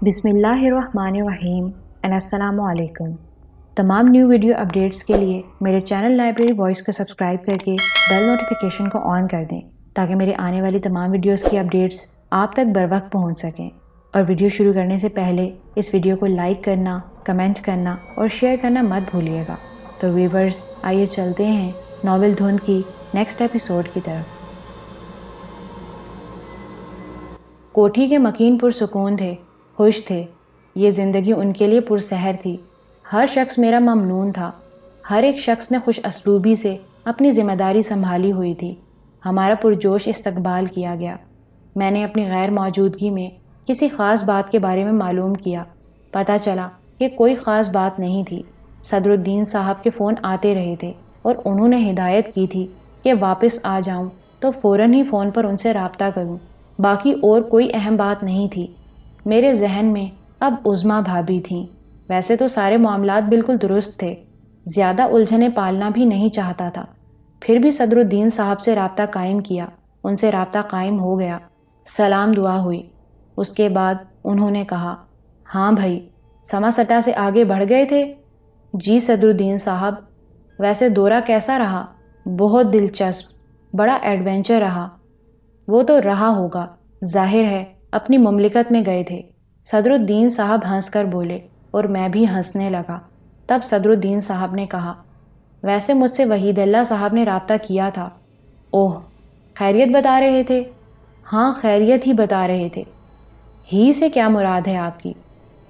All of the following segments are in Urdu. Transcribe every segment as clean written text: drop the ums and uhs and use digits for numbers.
بسم اللہ الرحمن الرحیم السلام علیکم۔ تمام نیو ویڈیو اپڈیٹس کے لیے میرے چینل لائبریری وائس کو سبسکرائب کر کے بیل نوٹیفیکیشن کو آن کر دیں تاکہ میرے آنے والی تمام ویڈیوز کی اپڈیٹس آپ تک بر وقت پہنچ سکیں۔ اور ویڈیو شروع کرنے سے پہلے اس ویڈیو کو لائک کرنا، کمنٹ کرنا اور شیئر کرنا مت بھولیے گا۔ تو ویورز، آئیے چلتے ہیں ناول دھند کی نیکسٹ ایپیسوڈ کی طرف۔ کوٹھی کے مکین پرسکون تھے، خوش تھے۔ یہ زندگی ان کے لیے پرسحر تھی۔ ہر شخص میرا ممنون تھا۔ ہر ایک شخص نے خوش اسلوبی سے اپنی ذمہ داری سنبھالی ہوئی تھی۔ ہمارا پرجوش استقبال کیا گیا۔ میں نے اپنی غیر موجودگی میں کسی خاص بات کے بارے میں معلوم کیا۔ پتہ چلا کہ کوئی خاص بات نہیں تھی۔ صدر الدین صاحب کے فون آتے رہے تھے اور انہوں نے ہدایت کی تھی کہ واپس آ جاؤں تو فوراً ہی فون پر ان سے رابطہ کروں۔ باقی اور کوئی اہم بات نہیں تھی۔ میرے ذہن میں اب عظمیٰ بھابھی تھیں۔ ویسے تو سارے معاملات بالکل درست تھے۔ زیادہ الجھنیں پالنا بھی نہیں چاہتا تھا۔ پھر بھی صدر الدین صاحب سے رابطہ قائم کیا۔ ان سے رابطہ قائم ہو گیا۔ سلام دعا ہوئی۔ اس کے بعد انہوں نے کہا، ہاں بھائی، سما سٹا سے آگے بڑھ گئے تھے؟ جی صدر الدین صاحب، ویسے دورہ کیسا رہا؟ بہت دلچسپ، بڑا ایڈونچر رہا۔ وہ تو رہا ہوگا، ظاہر ہے اپنی مملکت میں گئے تھے۔ صدر الدین صاحب ہنس کر بولے اور میں بھی ہنسنے لگا۔ تب صدر الدین صاحب نے کہا، ویسے مجھ سے وحید اللہ صاحب نے رابطہ کیا تھا۔ اوہ، خیریت بتا رہے تھے؟ ہاں، خیریت ہی بتا رہے تھے۔ ہی سے کیا مراد ہے آپ کی؟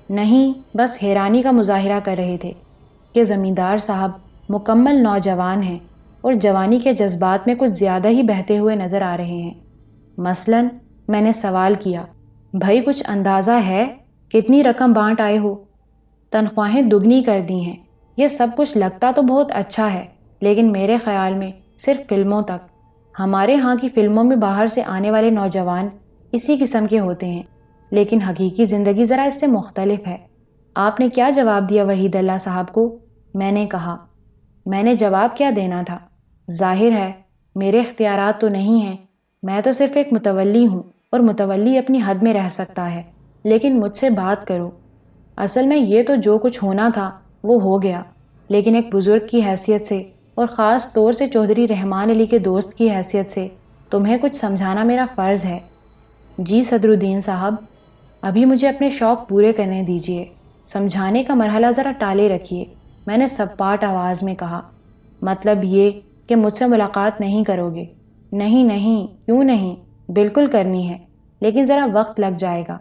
نہیں، بس حیرانی کا مظاہرہ کر رہے تھے کہ زمیندار صاحب مکمل نوجوان ہیں اور جوانی کے جذبات میں کچھ زیادہ ہی بہتے ہوئے نظر آ رہے ہیں۔ مثلاً میں نے سوال کیا، بھائی کچھ اندازہ ہے کتنی رقم بانٹ آئے ہو؟ تنخواہیں دگنی کر دی ہیں۔ یہ سب کچھ لگتا تو بہت اچھا ہے، لیکن میرے خیال میں صرف فلموں تک۔ ہمارے ہاں کی فلموں میں باہر سے آنے والے نوجوان اسی قسم کے ہوتے ہیں، لیکن حقیقی زندگی ذرا اس سے مختلف ہے۔ آپ نے کیا جواب دیا وحید اللہ صاحب کو؟ میں نے کہا، میں نے جواب کیا دینا تھا؟ ظاہر ہے میرے اختیارات تو نہیں ہیں، میں تو صرف ایک متولی ہوں اور متولی اپنی حد میں رہ سکتا ہے، لیکن مجھ سے بات کرو۔ اصل میں یہ تو جو کچھ ہونا تھا وہ ہو گیا، لیکن ایک بزرگ کی حیثیت سے اور خاص طور سے چودھری رحمان علی کے دوست کی حیثیت سے تمہیں کچھ سمجھانا میرا فرض ہے۔ جی صدر الدین صاحب، ابھی مجھے اپنے شوق پورے کرنے دیجیے، سمجھانے کا مرحلہ ذرا ٹالے رکھیے۔ میں نے سپاٹ آواز میں کہا، مطلب یہ کہ مجھ سے ملاقات نہیں کرو گے؟ نہیں نہیں، کیوں نہیں، بالکل کرنی ہے، لیکن ذرا وقت لگ جائے گا۔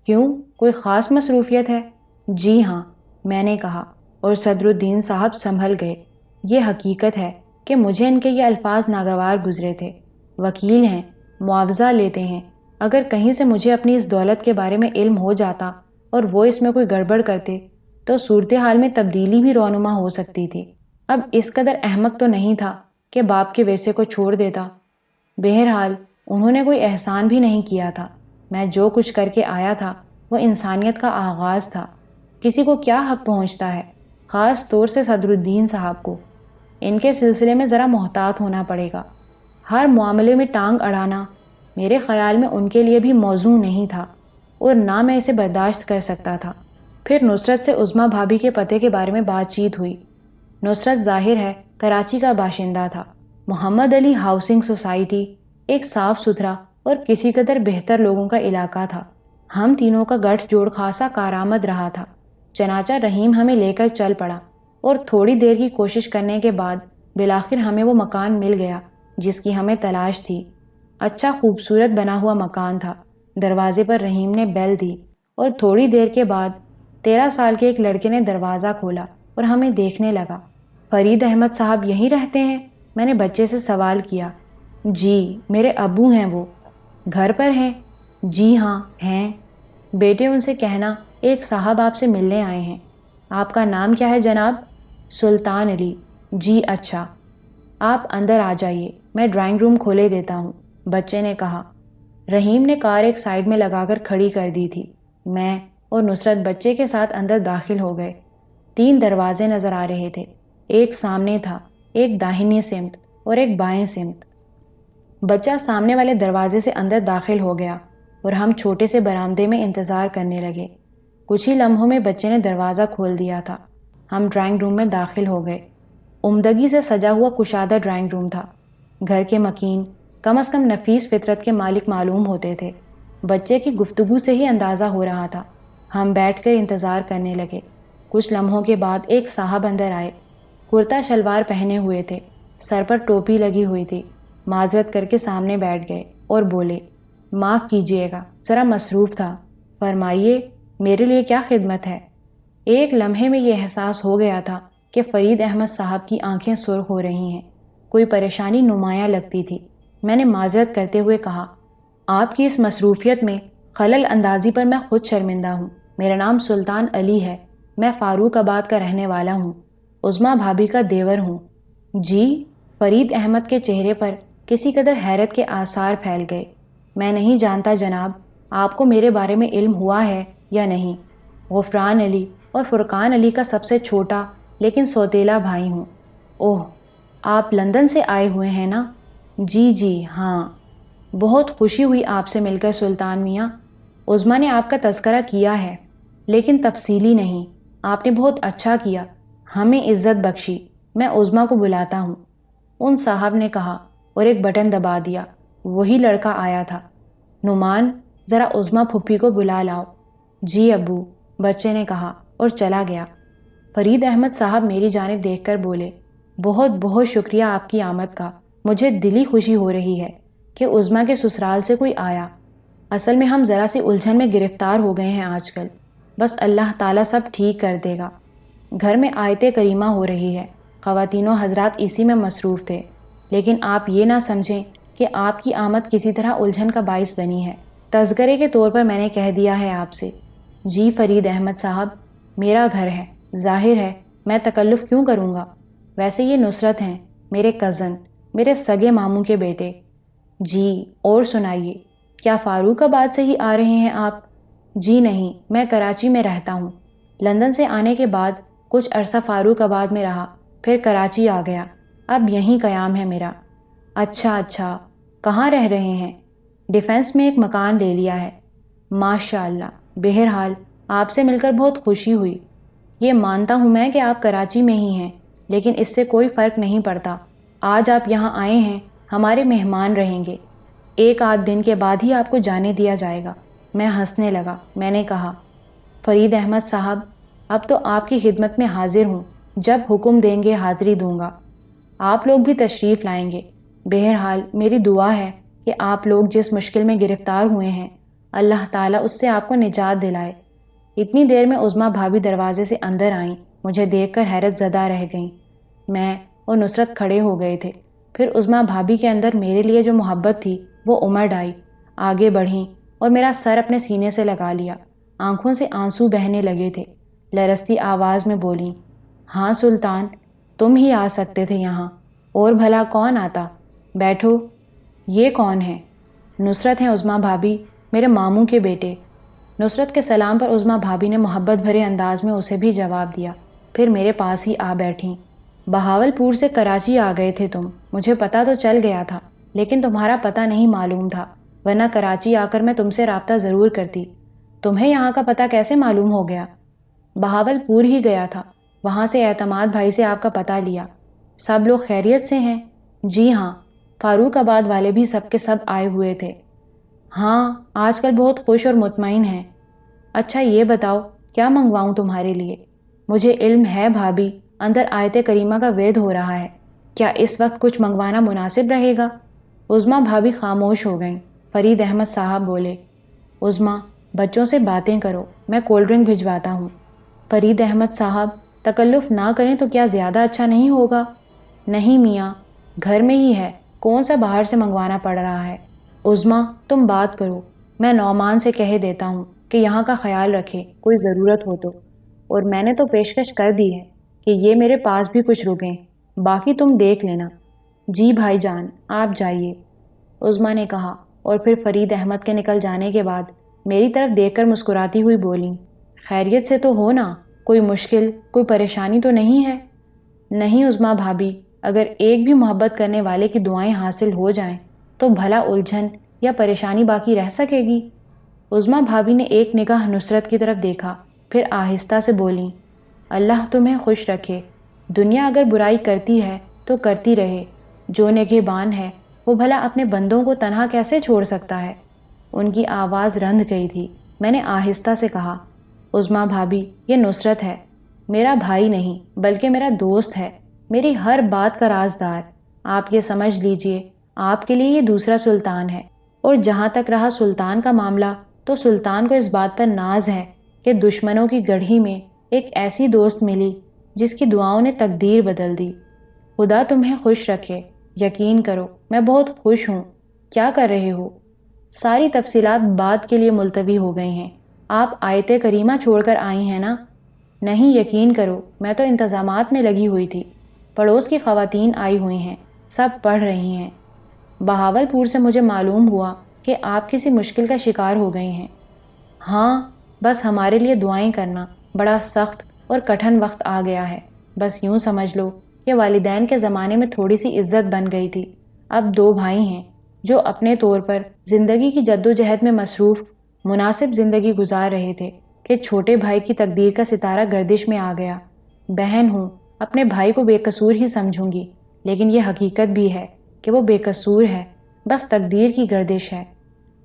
کیوں، کوئی خاص مصروفیت ہے؟ جی ہاں، میں نے کہا، اور صدر الدین صاحب سنبھل گئے۔ یہ حقیقت ہے کہ مجھے ان کے یہ الفاظ ناگوار گزرے تھے۔ وکیل ہیں، معاوضہ لیتے ہیں، اگر کہیں سے مجھے اپنی اس دولت کے بارے میں علم ہو جاتا اور وہ اس میں کوئی گڑبڑ کرتے تو صورتحال میں تبدیلی بھی رونما ہو سکتی تھی۔ اب اس قدر احمق تو نہیں تھا کہ باپ کے ورثے کو چھوڑ دیتا۔ بہرحال انہوں نے کوئی احسان بھی نہیں کیا تھا۔ میں جو کچھ کر کے آیا تھا وہ انسانیت کا آغاز تھا۔ کسی کو کیا حق پہنچتا ہے، خاص طور سے صدر الدین صاحب کو؟ ان کے سلسلے میں ذرا محتاط ہونا پڑے گا۔ ہر معاملے میں ٹانگ اڑانا میرے خیال میں ان کے لیے بھی موزوں نہیں تھا، اور نہ میں اسے برداشت کر سکتا تھا۔ پھر نصرت سے عظمیٰ بھابھی کے پتے کے بارے میں بات چیت ہوئی۔ نصرت ظاہر ہے کراچی کا باشندہ تھا۔ محمد علی ہاؤسنگ سوسائٹی ایک صاف ستھرا اور کسی قدر بہتر لوگوں کا علاقہ تھا۔ ہم تینوں کا گٹھ جوڑ خاصا کارآمد رہا تھا۔ چنانچہ رحیم ہمیں لے کر چل پڑا، اور تھوڑی دیر کی کوشش کرنے کے بعد بالآخر ہمیں وہ مکان مل گیا جس کی ہمیں تلاش تھی۔ اچھا خوبصورت بنا ہوا مکان تھا۔ دروازے پر رحیم نے بیل دی، اور تھوڑی دیر کے بعد 13 سال کے ایک لڑکے نے دروازہ کھولا اور ہمیں دیکھنے لگا۔ فرید احمد صاحب یہیں رہتے ہیں؟ میں نے بچے سے سوال کیا۔ جی، میرے ابو ہیں وہ۔ گھر پر ہیں؟ جی ہاں ہیں۔ بیٹے ان سے کہنا ایک صاحب آپ سے ملنے آئے ہیں۔ آپ کا نام کیا ہے جناب؟ سلطان علی۔ جی اچھا، آپ اندر آ جائیے، میں ڈرائنگ روم کھولے دیتا ہوں، بچے نے کہا۔ رحیم نے کار ایک سائیڈ میں لگا کر کھڑی کر دی تھی۔ میں اور نصرت بچے کے ساتھ اندر داخل ہو گئے۔ 3 دروازے نظر آ رہے تھے۔ ایک سامنے تھا، ایک داہنی سمت اور ایک بائیں سمت۔ بچہ سامنے والے دروازے سے اندر داخل ہو گیا اور ہم چھوٹے سے برآمدے میں انتظار کرنے لگے۔ کچھ ہی لمحوں میں بچے نے دروازہ کھول دیا تھا۔ ہم ڈرائنگ روم میں داخل ہو گئے۔ عمدگی سے سجا ہوا کشادہ ڈرائنگ روم تھا۔ گھر کے مکین کم از کم نفیس فطرت کے مالک معلوم ہوتے تھے۔ بچے کی گفتگو سے ہی اندازہ ہو رہا تھا۔ ہم بیٹھ کر انتظار کرنے لگے۔ کچھ لمحوں کے بعد ایک صاحب اندر آئے۔ کرتا شلوار پہنے ہوئے تھے، سر پر ٹوپی لگی ہوئی تھی۔ معذرت کر کے سامنے بیٹھ گئے اور بولے، معاف کیجیے گا، ذرا مصروف تھا۔ فرمائیے، میرے لیے کیا خدمت ہے؟ ایک لمحے میں یہ احساس ہو گیا تھا کہ فرید احمد صاحب کی آنکھیں سرخ ہو رہی ہیں، کوئی پریشانی نمایاں لگتی تھی۔ میں نے معذرت کرتے ہوئے کہا، آپ کی اس مصروفیت میں خلل اندازی پر میں خود شرمندہ ہوں۔ میرا نام سلطان علی ہے، میں فاروق آباد کا رہنے والا ہوں، عظمیٰ بھابھی کا دیور ہوں۔ جی؟ فرید احمد کے چہرے پر کسی قدر حیرت کے آثار پھیل گئے۔ میں نہیں جانتا جناب، آپ کو میرے بارے میں علم ہوا ہے یا نہیں؟ غفران علی اور فرقان علی کا سب سے چھوٹا لیکن سوتیلا بھائی ہوں۔ اوہ، آپ لندن سے آئے ہوئے ہیں نا؟ جی ہاں، بہت خوشی ہوئی آپ سے مل کر سلطان میاں۔ عظمیٰ نے آپ کا تذکرہ کیا ہے لیکن تفصیلی نہیں۔ آپ نے بہت اچھا کیا، ہمیں عزت بخشی۔ میں عظمیٰ کو بلاتا ہوں، ان صاحب نے کہا اور ایک بٹن دبا دیا۔ وہی لڑکا آیا تھا۔ نعمان، ذرا عظمیٰ پھپھی کو بلا لاؤ۔ جی ابو، بچے نے کہا اور چلا گیا۔ فرید احمد صاحب میری جانب دیکھ کر بولے، بہت بہت شکریہ آپ کی آمد کا، مجھے دلی خوشی ہو رہی ہے کہ عظمیٰ کے سسرال سے کوئی آیا۔ اصل میں ہم ذرا سی الجھن میں گرفتار ہو گئے ہیں آج کل، بس اللہ تعالیٰ سب ٹھیک کر دے گا۔ گھر میں آیت کریمہ ہو رہی ہے، خواتین و حضرات اسی میں مصروف تھے، لیکن آپ یہ نہ سمجھیں کہ آپ کی آمد کسی طرح الجھن کا باعث بنی ہے۔ تذکرے کے طور پر میں نے کہہ دیا ہے آپ سے۔ جی فرید احمد صاحب، میرا گھر ہے، ظاہر ہے میں تکلف کیوں کروں گا؟ ویسے یہ نصرت ہیں، میرے کزن، میرے سگے ماموں کے بیٹے۔ جی، اور سنائیے، کیا فاروق آباد سے ہی آ رہے ہیں آپ؟ جی نہیں، میں کراچی میں رہتا ہوں۔ لندن سے آنے کے بعد کچھ عرصہ فاروق آباد میں رہا، پھر کراچی آ گیا، اب یہیں قیام ہے میرا۔ اچھا، کہاں رہ رہے ہیں؟ ڈیفینس میں ایک مکان لے لیا ہے۔ ماشاء اللہ، بہرحال آپ سے مل کر بہت خوشی ہوئی۔ یہ مانتا ہوں میں کہ آپ کراچی میں ہی ہیں، لیکن اس سے کوئی فرق نہیں پڑتا۔ آج آپ یہاں آئے ہیں، ہمارے مہمان رہیں گے۔ ایک آدھ دن کے بعد ہی آپ کو جانے دیا جائے گا۔ میں ہنسنے لگا۔ میں نے کہا، فرید احمد صاحب، اب تو آپ کی خدمت میں حاضر ہوں، جب حکم دیں گے حاضری دوں گا۔ آپ لوگ بھی تشریف لائیں گے۔ بہرحال میری دعا ہے کہ آپ لوگ جس مشکل میں گرفتار ہوئے ہیں، اللہ تعالیٰ اس سے آپ کو نجات دلائے۔ اتنی دیر میں عظمیٰ بھابھی دروازے سے اندر آئیں، مجھے دیکھ کر حیرت زدہ رہ گئیں۔ میں اور نصرت کھڑے ہو گئے تھے۔ پھر عظمیٰ بھابھی کے اندر میرے لیے جو محبت تھی وہ امڑ آئی، آگے بڑھیں اور میرا سر اپنے سینے سے لگا لیا۔ آنکھوں سے آنسو بہنے لگے تھے۔ لرزتی آواز میں بولیں، ہاں سلطان، تم ہی آ سکتے تھے یہاں، اور بھلا کون آتا؟ بیٹھو۔ یہ کون ہے؟ نصرت ہیں عظمیٰ بھابھی، میرے ماموں کے بیٹے۔ نصرت کے سلام پر عظمیٰ بھابھی نے محبت بھرے انداز میں اسے بھی جواب دیا، پھر میرے پاس ہی آ بیٹھیں۔ بہاولپور سے کراچی آ گئے تھے تم، مجھے پتہ تو چل گیا تھا، لیکن تمہارا پتہ نہیں معلوم تھا، ورنہ کراچی آ کر میں تم سے رابطہ ضرور کرتی۔ تمہیں یہاں کا پتہ کیسے معلوم ہو گیا؟ بہاولپور ہی گیا تھا، وہاں سے اعتماد بھائی سے آپ کا پتہ لیا۔ سب لوگ خیریت سے ہیں؟ جی ہاں، فاروق آباد والے بھی سب کے سب آئے ہوئے تھے۔ ہاں، آج کل بہت خوش اور مطمئن ہیں۔ اچھا یہ بتاؤ، کیا منگواؤں تمہارے لیے؟ مجھے علم ہے بھابھی، اندر آیت کریمہ کا ورد ہو رہا ہے، کیا اس وقت کچھ منگوانا مناسب رہے گا؟ عظمیٰ بھابھی خاموش ہو گئیں۔ فرید احمد صاحب بولے، عظمیٰ، بچوں سے باتیں کرو، میں کولڈ ڈرنک بھجواتا ہوں۔ فرید احمد صاحب، تکلف نہ کریں تو کیا زیادہ اچھا نہیں ہوگا؟ نہیں میاں، گھر میں ہی ہے، کون سا باہر سے منگوانا پڑ رہا ہے؟ عظمیٰ، تم بات کرو، میں نعمان سے کہہ دیتا ہوں کہ یہاں کا خیال رکھے، کوئی ضرورت ہو تو۔ اور میں نے تو پیشکش کر دی ہے کہ یہ میرے پاس بھی کچھ رکیں، باقی تم دیکھ لینا۔ جی بھائی جان، آپ جائیے، عظمیٰ نے کہا، اور پھر فرید احمد کے نکل جانے کے بعد میری طرف دیکھ کر مسکراتی ہوئی بولیں، خیریت سے تو ہو نا؟ کوئی مشکل، کوئی پریشانی تو نہیں ہے؟ نہیں عظمیٰ بھابھی، اگر ایک بھی محبت کرنے والے کی دعائیں حاصل ہو جائیں تو بھلا الجھن یا پریشانی باقی رہ سکے گی؟ عظمیٰ بھابھی نے ایک نگاہ نصرت کی طرف دیکھا، پھر آہستہ سے بولیں، اللہ تمہیں خوش رکھے، دنیا اگر برائی کرتی ہے تو کرتی رہے، جو نگہبان ہے وہ بھلا اپنے بندوں کو تنہا کیسے چھوڑ سکتا ہے؟ ان کی آواز رند گئی تھی۔ میں نے آہستہ سے کہا، عظمیٰ بھابھی، یہ نصرت ہے، میرا بھائی نہیں بلکہ میرا دوست ہے، میری ہر بات کا رازدار۔ آپ یہ سمجھ لیجئے، آپ کے لیے یہ دوسرا سلطان ہے، اور جہاں تک رہا سلطان کا معاملہ، تو سلطان کو اس بات پر ناز ہے کہ دشمنوں کی گڑھی میں ایک ایسی دوست ملی جس کی دعاؤں نے تقدیر بدل دی۔ خدا تمہیں خوش رکھے، یقین کرو میں بہت خوش ہوں۔ کیا کر رہے ہو؟ ساری تفصیلات بعد کے لیے ملتوی ہو گئی ہیں۔ آپ آیت کریمہ چھوڑ کر آئی ہیں نا؟ نہیں، یقین کرو میں تو انتظامات میں لگی ہوئی تھی، پڑوس کی خواتین آئی ہوئی ہیں، سب پڑھ رہی ہیں۔ بہاول پور سے مجھے معلوم ہوا کہ آپ کسی مشکل کا شکار ہو گئی ہیں۔ ہاں، بس ہمارے لیے دعائیں کرنا، بڑا سخت اور کٹھن وقت آ گیا ہے۔ بس یوں سمجھ لو کہ والدین کے زمانے میں تھوڑی سی عزت بن گئی تھی، اب 2 بھائی ہیں جو اپنے طور پر زندگی کی جدوجہد میں مصروف مناسب زندگی گزار رہے تھے کہ چھوٹے بھائی کی تقدیر کا ستارہ گردش میں آ گیا۔ بہن ہوں، اپنے بھائی کو بے قصور ہی سمجھوں گی، لیکن یہ حقیقت بھی ہے کہ وہ بے قصور ہے، بس تقدیر کی گردش ہے۔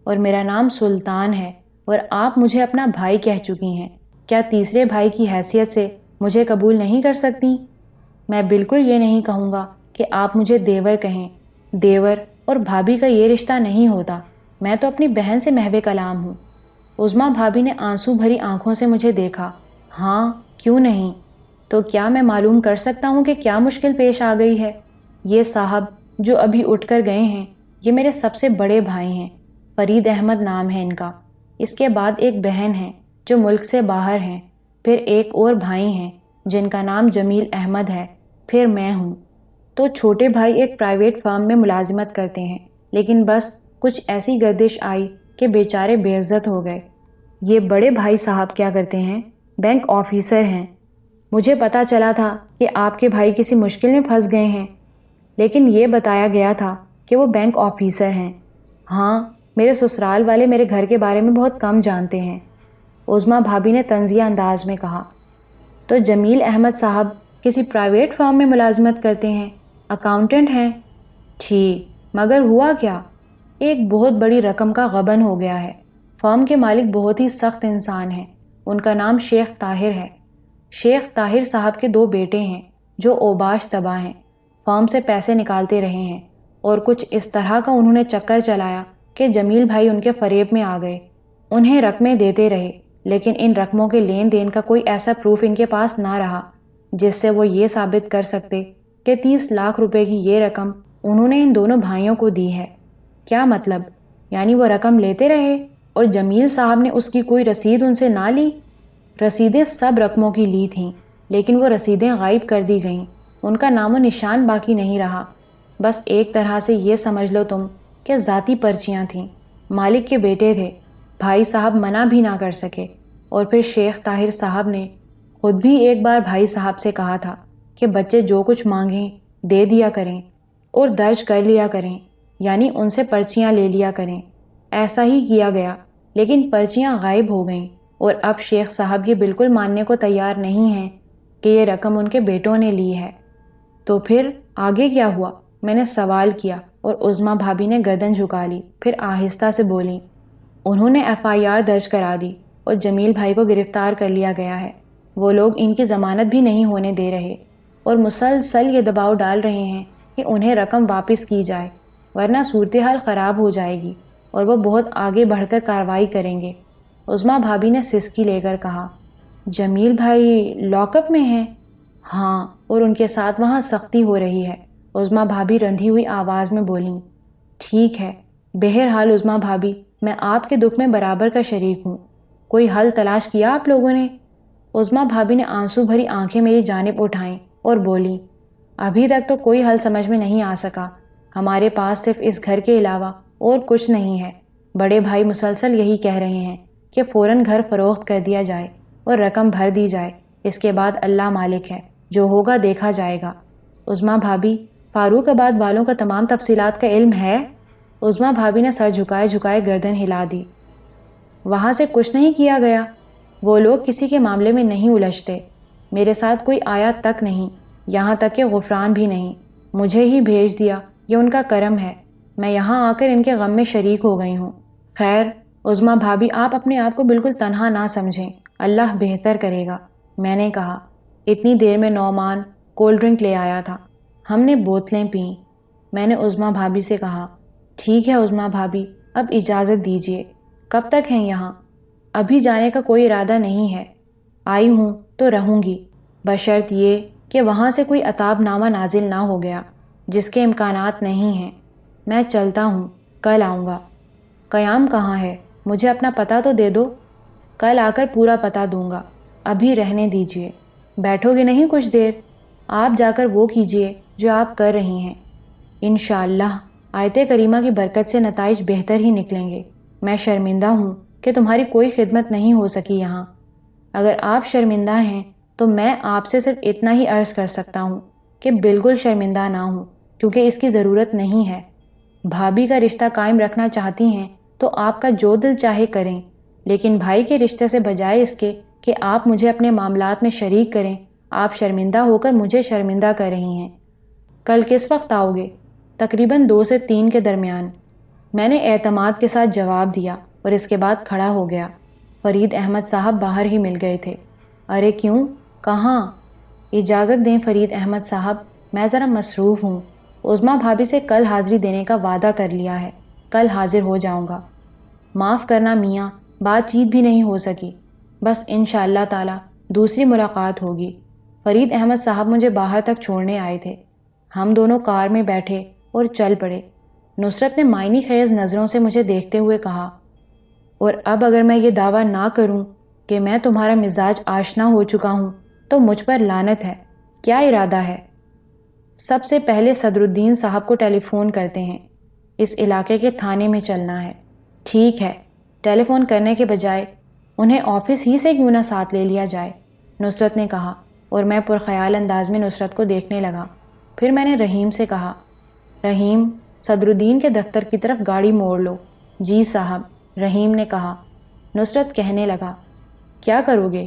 اور میرا نام سلطان ہے، اور آپ مجھے اپنا بھائی کہہ چکی ہیں، کیا تیسرے بھائی کی حیثیت سے مجھے قبول نہیں کر سکتی؟ میں بالکل یہ نہیں کہوں گا کہ آپ مجھے دیور کہیں، دیور اور بھابھی کا یہ رشتہ نہیں ہوتا، میں تو اپنی بہن سے محو کلام ہوں۔ عظمیٰ بھابھی نے آنسو بھری آنکھوں سے مجھے دیکھا۔ ہاں، کیوں نہیں؟ تو کیا میں معلوم کر سکتا ہوں کہ کیا مشکل پیش آ گئی ہے؟ یہ صاحب جو ابھی اٹھ کر گئے ہیں، یہ میرے سب سے بڑے بھائی ہیں، فرید احمد نام ہے ان کا۔ اس کے بعد ایک بہن ہے جو ملک سے باہر ہیں، پھر ایک اور بھائی ہیں جن کا نام جمیل احمد ہے، پھر میں ہوں۔ تو چھوٹے بھائی ایک پرائیویٹ فرم میں ملازمت کرتے ہیں، لیکن بس کچھ ایسی گردش آئی کہ بیچارے بے عزت ہو گئے۔ یہ بڑے بھائی صاحب کیا کرتے ہیں؟ بینک آفیسر ہیں۔ مجھے پتا چلا تھا کہ آپ کے بھائی کسی مشکل میں پھنس گئے ہیں، لیکن یہ بتایا گیا تھا کہ وہ بینک آفیسر ہیں۔ ہاں، میرے سسرال والے میرے گھر کے بارے میں بہت کم جانتے ہیں، عظمیٰ بھابھی نے طنزیہ انداز میں کہا۔ تو جمیل احمد صاحب کسی پرائیویٹ فرم میں ملازمت کرتے ہیں، اکاؤنٹنٹ ہیں؟ ٹھیک، مگر ہوا کیا؟ ایک بہت بڑی رقم کا غبن ہو گیا ہے۔ فرم کے مالک بہت ہی سخت انسان ہیں، ان کا نام شیخ طاہر ہے۔ شیخ طاہر صاحب کے 2 بیٹے ہیں جو اوباش تباہ ہیں، فرم سے پیسے نکالتے رہے ہیں، اور کچھ اس طرح کا انہوں نے چکر چلایا کہ جمیل بھائی ان کے فریب میں آ گئے۔ انہیں رقمیں دیتے رہے، لیکن ان رقموں کے لین دین کا کوئی ایسا پروف ان کے پاس نہ رہا جس سے وہ یہ ثابت کر سکتے کہ 30 لاکھ روپے کی یہ رقم انہوں نے ان دونوں بھائیوں کو دی ہے۔ کیا مطلب؟ یعنی وہ رقم لیتے رہے اور جمیل صاحب نے اس کی کوئی رسید ان سے نہ لی؟ رسیدیں سب رقموں کی لی تھیں، لیکن وہ رسیدیں غائب کر دی گئیں، ان کا نام و نشان باقی نہیں رہا۔ بس ایک طرح سے یہ سمجھ لو تم کہ ذاتی پرچیاں تھیں، مالک کے بیٹے تھے، بھائی صاحب منع بھی نہ کر سکے۔ اور پھر شیخ طاہر صاحب نے خود بھی ایک بار بھائی صاحب سے کہا تھا کہ بچے جو کچھ مانگیں دے دیا کریں اور درج کر لیا کریں، یعنی ان سے پرچیاں لے لیا کریں۔ ایسا ہی کیا گیا، لیکن پرچیاں غائب ہو گئیں، اور اب شیخ صاحب یہ بالکل ماننے کو تیار نہیں ہیں کہ یہ رقم ان کے بیٹوں نے لی ہے۔ تو پھر آگے کیا ہوا؟ میں نے سوال کیا، اور عظمیٰ بھابھی نے گردن جھکا لی، پھر آہستہ سے بولی، انہوں نے FIR درج کرا دی اور جمیل بھائی کو گرفتار کر لیا گیا ہے۔ وہ لوگ ان کی ضمانت بھی نہیں ہونے دے رہے اور مسلسل یہ دباؤ ڈال رہے ہیں کہ انہیں رقم واپس کی جائے، ورنہ صورتحال خراب ہو جائے گی اور وہ بہت آگے بڑھ کر کارروائی کریں گے۔ عظمیٰ بھابھی نے سسکی لے کر کہا، جمیل بھائی لاک اپ میں ہیں؟ ہاں، اور ان کے ساتھ وہاں سختی ہو رہی ہے، عظمیٰ بھابھی رندھی ہوئی آواز میں بولیں۔ ٹھیک ہے، بہرحال عظمیٰ بھابھی، میں آپ کے دکھ میں برابر کا شریک ہوں۔ کوئی حل تلاش کیا آپ لوگوں نے؟ عظمیٰ بھابھی نے آنسو بھری آنکھیں میری جانب اٹھائیں اور بولی، ابھی تک تو کوئی حل سمجھ میں نہیں آ سکا، ہمارے پاس صرف اس گھر کے علاوہ اور کچھ نہیں ہے۔ بڑے بھائی مسلسل یہی کہہ رہے ہیں کہ فوراً گھر فروخت کر دیا جائے اور رقم بھر دی جائے، اس کے بعد اللہ مالک ہے، جو ہوگا دیکھا جائے گا۔ عظمیٰ بھابھی، فاروق آباد والوں کا تمام تفصیلات کا علم ہے؟ عظمیٰ بھابھی نے سر جھکائے جھکائے گردن ہلا دی۔ وہاں سے کچھ نہیں کیا گیا؟ وہ لوگ کسی کے معاملے میں نہیں الجھتے، میرے ساتھ کوئی آیت تک نہیں، یہاں تک کہ غفران بھی نہیں، مجھے ہی بھیج دیا، یہ ان کا کرم ہے، میں یہاں آ کر ان کے غم میں شریک ہو گئی ہوں۔ خیر عظمیٰ بھابھی، آپ اپنے آپ کو بالکل تنہا نہ سمجھیں، اللہ بہتر کرے گا، میں نے کہا۔ اتنی دیر میں نعمان کولڈ ڈرنک لے آیا تھا، ہم نے بوتلیں پیں۔ میں نے عظمیٰ بھابھی سے کہا، ٹھیک ہے عظمیٰ بھابھی، اب اجازت دیجیے، کب تک ہیں یہاں؟ ابھی جانے کا کوئی ارادہ نہیں ہے، آئی ہوں تو رہوں گی، بشرط یہ کہ وہاں سے کوئی عتاب نامہ نازل نہ ہو گیا، جس کے امکانات نہیں ہیں۔ میں چلتا ہوں، کل آؤں گا۔ قیام کہاں ہے؟ مجھے اپنا پتہ تو دے دو۔ کل آ کر پورا پتہ دوں گا، ابھی رہنے دیجیے۔ بیٹھو گے نہیں کچھ دیر؟ آپ جا کر وہ کیجیے جو آپ کر رہی ہیں، انشاءاللہ آیت کریمہ کی برکت سے نتائج بہتر ہی نکلیں گے۔ میں شرمندہ ہوں کہ تمہاری کوئی خدمت نہیں ہو سکی یہاں۔ اگر آپ شرمندہ ہیں تو میں آپ سے صرف اتنا ہی عرض کر سکتا ہوں کہ بالکل شرمندہ نہ ہوں، کیونکہ اس کی ضرورت نہیں ہے۔ بھابھی کا رشتہ قائم رکھنا چاہتی ہیں تو آپ کا جو دل چاہے کریں، لیکن بھائی کے رشتے سے بجائے اس کے کہ آپ مجھے اپنے معاملات میں شریک کریں، آپ شرمندہ ہو کر مجھے شرمندہ کر رہی ہیں۔ کل کس وقت آؤ گے؟ تقریباً 2 سے 3 کے درمیان، میں نے اعتماد کے ساتھ جواب دیا اور اس کے بعد کھڑا ہو گیا۔ فرید احمد صاحب باہر ہی مل گئے تھے۔ ارے کیوں؟ کہاں؟ اجازت دیں فرید احمد صاحب، میں ذرا مصروف ہوں۔ عظمیٰ بھابھی سے کل حاضری دینے کا وعدہ کر لیا ہے، کل حاضر ہو جاؤں گا۔ معاف کرنا میاں، بات چیت بھی نہیں ہو سکی، بس انشاءاللہ تعالی دوسری ملاقات ہوگی۔ فرید احمد صاحب مجھے باہر تک چھوڑنے آئے تھے، ہم دونوں کار میں بیٹھے اور چل پڑے۔ نصرت نے معنی خیز نظروں سے مجھے دیکھتے ہوئے کہا، اور اب اگر میں یہ دعویٰ نہ کروں کہ میں تمہارا مزاج آشنا ہو چکا ہوں تو مجھ پر لعنت ہے۔ کیا ارادہ ہے؟ سب سے پہلے صدر الدین صاحب کو ٹیلی فون کرتے ہیں، اس علاقے کے تھانے میں چلنا ہے۔ ٹھیک ہے، ٹیلی فون کرنے کے بجائے انہیں آفس ہی سے کیوں نہ ساتھ لے لیا جائے، نصرت نے کہا، اور میں پرخیال انداز میں نصرت کو دیکھنے لگا۔ پھر میں نے رحیم سے کہا، رحیم صدر الدین کے دفتر کی طرف گاڑی موڑ لو۔ جی صاحب، رحیم نے کہا۔ نصرت کہنے لگا، کیا کرو گے؟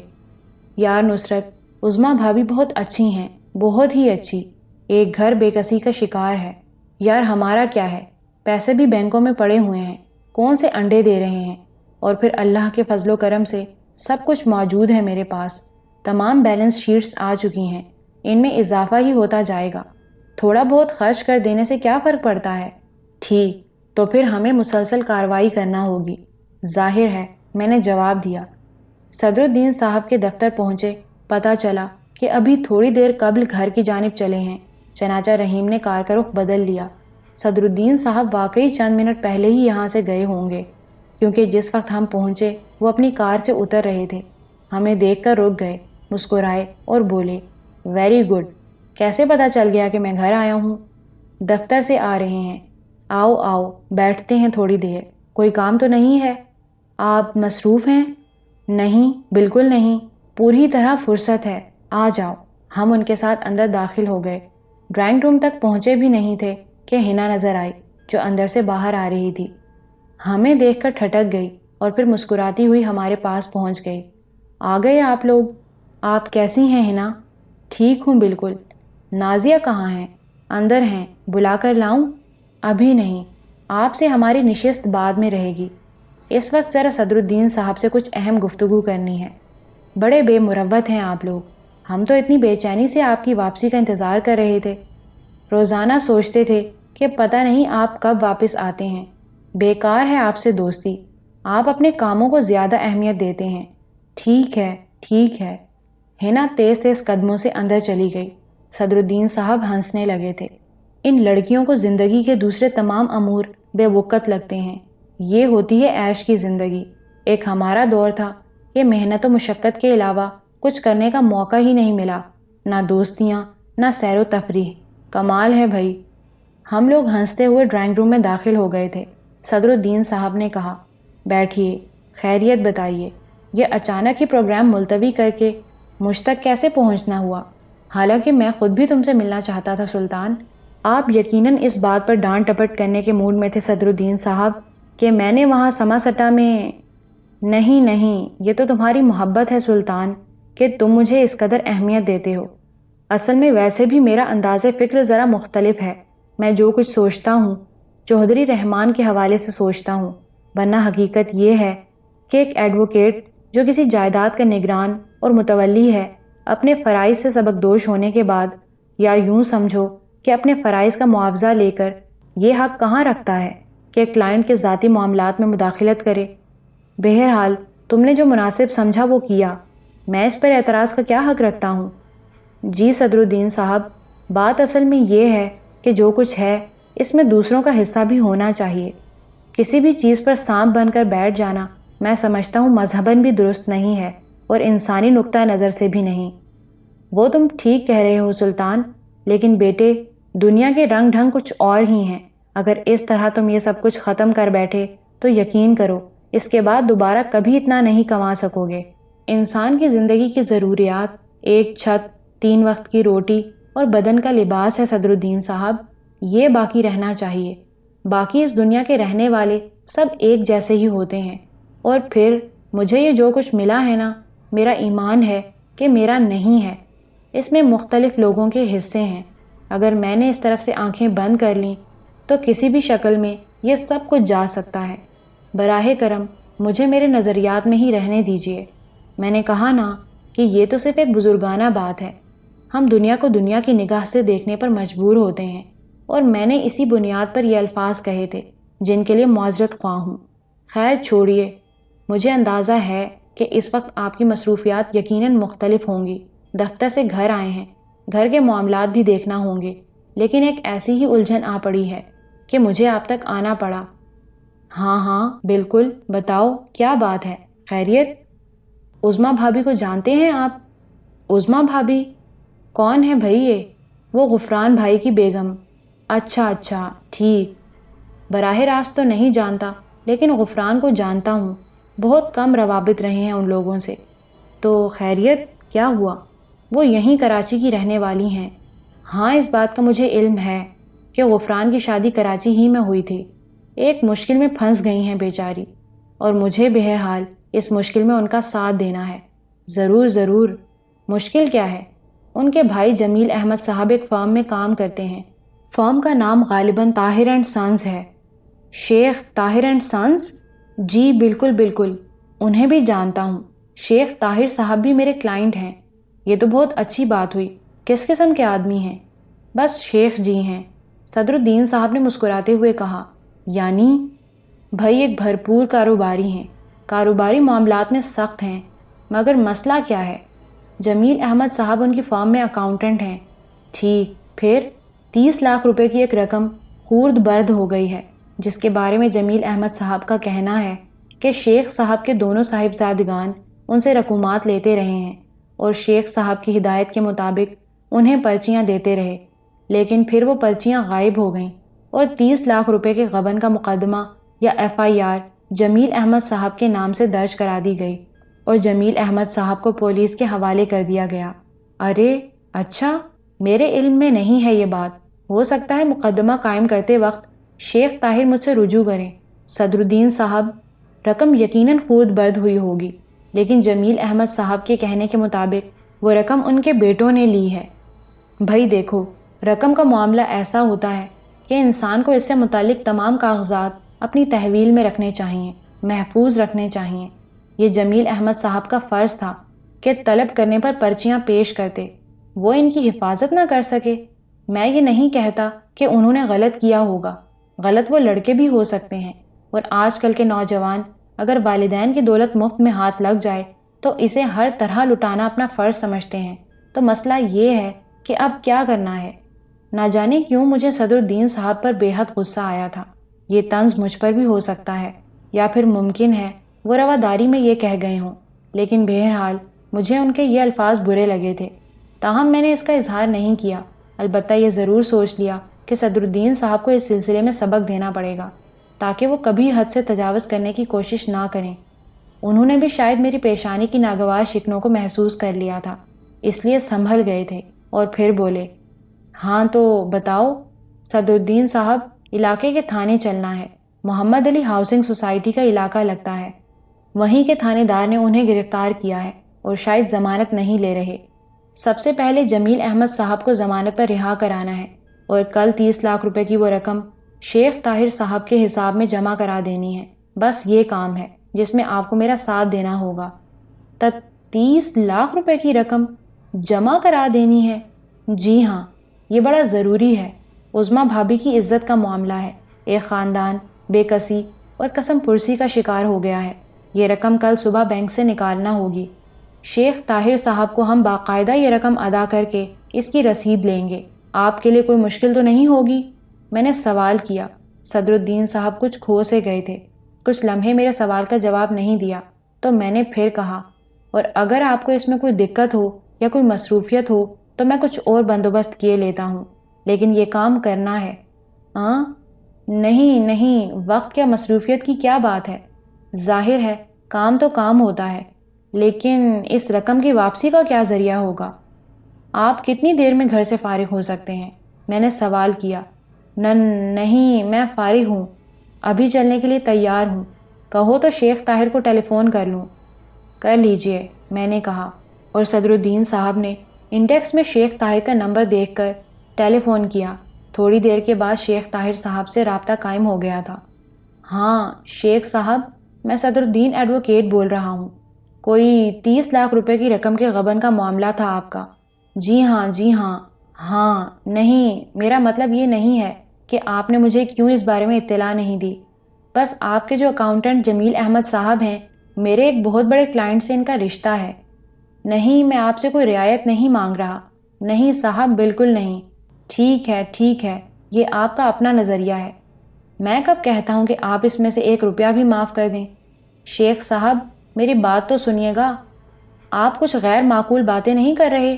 یار نصرت، عظمیٰ بھابھی بہت اچھی ہیں، بہت ہی اچھی، ایک گھر بے کسی کا شکار ہے۔ یار ہمارا کیا ہے، پیسے بھی بینکوں میں پڑے ہوئے ہیں، کون سے انڈے دے رہے ہیں، اور پھر اللہ کے فضل و کرم سے سب کچھ موجود ہے میرے پاس، تمام بیلنس شیٹس آ چکی ہیں، ان میں اضافہ ہی ہوتا جائے گا، تھوڑا بہت خرچ کر دینے سے کیا فرق پڑتا ہے؟ ٹھیک، تو پھر ہمیں مسلسل کارروائی کرنا ہوگی۔ ظاہر ہے، میں نے جواب دیا۔ صدر الدین صاحب کے دفتر پہنچے، پتہ چلا کہ ابھی تھوڑی دیر قبل گھر کی جانب چلے ہیں، چنانچہ رحیم نے کار کا رخ بدل لیا۔ صدر الدین صاحب واقعی چند منٹ پہلے ہی یہاں سے گئے ہوں گے، کیونکہ جس وقت ہم پہنچے وہ اپنی کار سے اتر رہے تھے، ہمیں دیکھ کر رک گئے، مسکرائے اور بولے، ویری گڈ، کیسے پتہ چل گیا کہ میں گھر آیا ہوں؟ دفتر سے آ رہے ہیں۔ آؤ آؤ، بیٹھتے ہیں تھوڑی دیر، کوئی کام تو نہیں ہے؟ آپ مصروف ہیں؟ نہیں، بالکل نہیں، پوری طرح فرصت ہے، آ جاؤ۔ ہم ان کے ساتھ اندر داخل ہو گئے۔ ڈرائنگ روم تک پہنچے بھی نہیں تھے کہ ہنا نظر آئی، جو اندر سے باہر آ رہی تھی۔ ہمیں دیکھ کر ٹھٹک گئی اور پھر مسکراتی ہوئی ہمارے پاس پہنچ گئی۔ آ گئے آپ لوگ؟ آپ کیسی ہیں ہنا؟ ٹھیک ہوں بالکل۔ نازیہ کہاں ہیں؟ اندر ہیں، بلا کر لاؤں؟ ابھی نہیں، آپ سے ہماری نشست بعد میں رہے گی، اس وقت ذرا صدر الدین صاحب سے کچھ اہم گفتگو کرنی ہے۔ بڑے بے مروت ہیں آپ لوگ، ہم تو اتنی بے چینی سے آپ کی واپسی کا انتظار کر رہے تھے، روزانہ سوچتے تھے کہ پتہ نہیں آپ کب واپس آتے ہیں۔ بیکار ہے آپ سے دوستی، آپ اپنے کاموں کو زیادہ اہمیت دیتے ہیں۔ ٹھیک ہے، ٹھیک ہے۔ ہنا تیز تیز قدموں سے اندر چلی گئی۔ صدر الدین صاحب ہنسنے لگے تھے۔ ان لڑکیوں کو زندگی کے دوسرے تمام امور بے وقت لگتے ہیں، یہ ہوتی ہے عیش کی زندگی۔ ایک ہمارا دور تھا کہ محنت و مشقت کے علاوہ کچھ کرنے کا موقع ہی نہیں ملا، نہ دوستیاں، نہ سیر و تفریح۔ کمال ہے بھائی۔ ہم لوگ ہنستے ہوئے ڈرائنگ روم میں داخل ہو گئے تھے۔ صدر الدین صاحب نے کہا، بیٹھیے، خیریت بتائیے، یہ اچانک ہی پروگرام ملتوی کر کے مجھ تک کیسے پہنچنا ہوا؟ حالانکہ میں خود بھی تم سے ملنا چاہتا تھا سلطان۔ آپ یقیناً اس بات پر ڈانٹ ٹپٹ کرنے کے موڈ میں تھے صدر الدین صاحب کہ میں نے وہاں سما سٹا میں نہیں نہیں، یہ تو تمہاری محبت ہے سلطان کہ تم مجھے اس قدر اہمیت دیتے ہو۔ اصل میں ویسے بھی میرا انداز فکر ذرا مختلف ہے۔ میں جو کچھ سوچتا ہوں چوہدری رحمان کے حوالے سے سوچتا ہوں، ورنہ حقیقت یہ ہے کہ ایک ایڈوکیٹ جو کسی جائیداد کا نگران اور متولی ہے، اپنے فرائض سے سبکدوش ہونے کے بعد، یا یوں سمجھو کہ اپنے فرائض کا معاوضہ لے کر، یہ حق کہاں رکھتا ہے کہ کلائنٹ کے ذاتی معاملات میں مداخلت کرے؟ بہرحال تم نے جو مناسب سمجھا وہ کیا، میں اس پر اعتراض کا کیا حق رکھتا ہوں؟ جی صدر الدین صاحب، بات اصل میں یہ ہے کہ جو کچھ ہے اس میں دوسروں کا حصہ بھی ہونا چاہیے۔ کسی بھی چیز پر سانپ بن کر بیٹھ جانا میں سمجھتا ہوں مذہباً بھی درست نہیں ہے اور انسانی نقطہ نظر سے بھی نہیں۔ وہ تم ٹھیک کہہ رہے ہو سلطان، لیکن بیٹے دنیا کے رنگ ڈھنگ کچھ اور ہی ہیں۔ اگر اس طرح تم یہ سب کچھ ختم کر بیٹھے تو یقین کرو اس کے بعد دوبارہ کبھی اتنا نہیں کما سکو گے۔ انسان کی زندگی کی ضروریات ایک چھت، 3 وقت کی روٹی اور بدن کا لباس ہے صدر الدین صاحب، یہ باقی رہنا چاہیے۔ باقی اس دنیا کے رہنے والے سب ایک جیسے ہی ہوتے ہیں۔ اور پھر مجھے یہ جو کچھ ملا ہے نا، میرا ایمان ہے کہ میرا نہیں ہے، اس میں مختلف لوگوں کے حصے ہیں۔ اگر میں نے اس طرف سے آنکھیں بند کر لیں تو کسی بھی شکل میں یہ سب کچھ جا سکتا ہے۔ براہ کرم مجھے میرے نظریات میں ہی رہنے دیجیے۔ میں نے کہا نا کہ یہ تو صرف ایک بزرگانہ بات ہے۔ ہم دنیا کو دنیا کی نگاہ سے دیکھنے پر مجبور ہوتے ہیں، اور میں نے اسی بنیاد پر یہ الفاظ کہے تھے جن کے لیے معذرت خواہ ہوں۔ خیر چھوڑیے، مجھے اندازہ ہے کہ اس وقت آپ کی مصروفیات یقیناً مختلف ہوں گی۔ دفتر سے گھر آئے ہیں، گھر کے معاملات بھی دیکھنا ہوں گے، لیکن ایک ایسی ہی الجھن آ پڑی ہے کہ مجھے آپ تک آنا پڑا۔ ہاں ہاں بالکل، بتاؤ کیا بات ہے؟ خیریت؟ عظمیٰ بھابھی کو جانتے ہیں آپ؟ عظمیٰ بھابھی؟ کون ہے بھئی یہ؟ وہ غفران بھائی کی بیگم۔ اچھا اچھا ٹھیک، براہ راست تو نہیں جانتا، لیکن غفران کو جانتا ہوں، بہت کم روابط رہے ہیں ان لوگوں سے۔ تو خیریت کیا ہوا؟ وہ یہیں کراچی کی رہنے والی ہیں۔ ہاں اس بات کا مجھے علم ہے کہ غفران کی شادی کراچی ہی میں ہوئی تھی۔ ایک مشکل میں پھنس گئی ہیں بیچاری، اور مجھے بہرحال اس مشکل میں ان کا ساتھ دینا ہے۔ ضرور ضرور۔ مشکل کیا ہے؟ ان کے بھائی جمیل احمد صاحب ایک فرم میں کام کرتے ہیں۔ فرم کا نام غالباً طاہر اینڈ سنز ہے۔ شیخ طاہر اینڈ سنز؟ جی بالکل بالکل، انہیں بھی جانتا ہوں۔ شیخ طاہر صاحب بھی میرے کلائنٹ ہیں۔ یہ تو بہت اچھی بات ہوئی۔ کس قسم کے آدمی ہیں؟ بس شیخ جی ہیں، صدر الدین صاحب نے مسکراتے ہوئے کہا۔ یعنی؟ بھائی ایک بھرپور کاروباری ہیں، کاروباری معاملات میں سخت ہیں۔ مگر مسئلہ کیا ہے؟ جمیل احمد صاحب ان کی فرم میں اکاؤنٹنٹ ہیں۔ ٹھیک، پھر 30 لاکھ روپے کی ایک رقم خورد برد ہو گئی ہے، جس کے بارے میں جمیل احمد صاحب کا کہنا ہے کہ شیخ صاحب کے دونوں صاحبزادگان ان سے رقومات لیتے رہے ہیں، اور شیخ صاحب کی ہدایت کے مطابق انہیں پرچیاں دیتے رہے، لیکن پھر وہ پرچیاں غائب ہو گئیں، اور 30 لاکھ روپے کے غبن کا مقدمہ یا FIR جمیل احمد صاحب کے نام سے درج کرا دی گئی، اور جمیل احمد صاحب کو پولیس کے حوالے کر دیا گیا۔ ارے اچھا، میرے علم میں نہیں ہے یہ بات۔ ہو سکتا ہے مقدمہ قائم کرتے وقت شیخ طاہر مجھ سے رجوع کریں۔ صدر الدین صاحب، رقم یقیناً خورد برد ہوئی ہوگی، لیکن جمیل احمد صاحب کے کہنے کے مطابق وہ رقم ان کے بیٹوں نے لی ہے۔ بھائی دیکھو، رقم کا معاملہ ایسا ہوتا ہے کہ انسان کو اس سے متعلق تمام کاغذات اپنی تحویل میں رکھنے چاہیے، محفوظ رکھنے چاہیے۔ یہ جمیل احمد صاحب کا فرض تھا کہ طلب کرنے پر پرچیاں پیش کرتے، وہ ان کی حفاظت نہ کر سکے۔ میں یہ نہیں کہتا کہ انہوں نے غلط کیا ہوگا، غلط وہ لڑکے بھی ہو سکتے ہیں، اور آج کل کے نوجوان اگر والدین کی دولت مفت میں ہاتھ لگ جائے تو اسے ہر طرح لٹانا اپنا فرض سمجھتے ہیں۔ تو مسئلہ یہ ہے کہ اب کیا کرنا ہے؟ نہ جانے کیوں مجھے صدر الدین صاحب پر بے حد غصہ آیا تھا۔ یہ طنز مجھ پر بھی ہو سکتا ہے، یا پھر ممکن ہے وہ رواداری میں یہ کہہ گئے ہوں، لیکن بہرحال مجھے ان کے یہ الفاظ برے لگے تھے۔ تاہم میں نے اس کا اظہار نہیں کیا، البتہ یہ ضرور سوچ لیا کہ صدر الدین صاحب کو اس سلسلے میں سبق دینا پڑے گا تاکہ وہ کبھی حد سے تجاوز کرنے کی کوشش نہ کریں۔ انہوں نے بھی شاید میری پیشانی کی ناگوار شکنوں کو محسوس کر لیا تھا، اس لیے سنبھل گئے تھے اور پھر بولے۔ ہاں تو بتاؤ صدر الدین صاحب، علاقے کے تھانے چلنا ہے، محمد علی ہاؤسنگ سوسائٹی کا علاقہ لگتا ہے۔ وہیں کے تھانے دار نے انہیں گرفتار کیا ہے اور شاید ضمانت نہیں لے رہے۔ سب سے پہلے جمیل احمد صاحب کو ضمانت پر رہا کرانا ہے اور کل 30 لاکھ روپے کی وہ رقم شیخ طاہر صاحب کے حساب میں جمع کرا دینی ہے۔ بس یہ کام ہے جس میں آپ کو میرا ساتھ دینا ہوگا۔ 30 لاکھ روپے کی رقم جمع کرا دینی ہے؟ جی ہاں، یہ بڑا ضروری ہے۔ عظمیٰ بھابھی کی عزت کا معاملہ ہے۔ ایک خاندان بے کسی اور قسم پرسی کا شکار ہو گیا ہے۔ یہ رقم کل صبح بینک سے نکالنا ہوگی۔ شیخ طاہر صاحب کو ہم باقاعدہ یہ رقم ادا کر کے اس کی رسید لیں گے۔ آپ کے لیے کوئی مشکل تو نہیں ہوگی؟ میں نے سوال کیا۔ صدر الدین صاحب کچھ کھو سے گئے تھے۔ کچھ لمحے میرے سوال کا جواب نہیں دیا تو میں نے پھر کہا، اور اگر آپ کو اس میں کوئی دقت ہو یا کوئی مصروفیت ہو تو میں کچھ اور بندوبست کیے لیتا ہوں، لیکن یہ کام کرنا ہے۔ نہیں، وقت کیا مصروفیت کی کیا بات ہے؟ ظاہر ہے کام تو کام ہوتا ہے، لیکن اس رقم کی واپسی کا کیا ذریعہ ہوگا؟ آپ کتنی دیر میں گھر سے فارغ ہو سکتے ہیں؟ میں نے سوال کیا۔ نہیں، میں فارغ ہوں، ابھی چلنے کے لیے تیار ہوں۔ کہو تو شیخ طاہر کو ٹیلی فون کر لوں۔ کر لیجئے، میں نے کہا، اور صدر الدین صاحب نے انڈیکس میں شیخ طاہر کا نمبر دیکھ کر ٹیلی فون کیا۔ تھوڑی دیر کے بعد شیخ طاہر صاحب سے رابطہ قائم ہو گیا تھا۔ ہاں شیخ صاحب، میں صدر الدین ایڈوکیٹ بول رہا ہوں۔ کوئی 30 لاکھ روپے کی رقم کے غبن کا معاملہ تھا آپ کا؟ جی ہاں، نہیں، میرا مطلب یہ نہیں ہے کہ آپ نے مجھے کیوں اس بارے میں اطلاع نہیں دی۔ بس آپ کے جو اکاؤنٹنٹ جمیل احمد صاحب ہیں، میرے ایک بہت بڑے کلائنٹ سے ان کا رشتہ ہے۔ نہیں، میں آپ سے کوئی رعایت نہیں مانگ رہا۔ نہیں صاحب، بالکل نہیں۔ ٹھیک ہے، یہ آپ کا اپنا نظریہ ہے۔ میں کب کہتا ہوں کہ آپ اس میں سے 1 روپیہ بھی معاف کر دیں؟ شیخ صاحب، میری بات تو سنیے گا۔ آپ کچھ غیر معقول باتیں نہیں کر رہے؟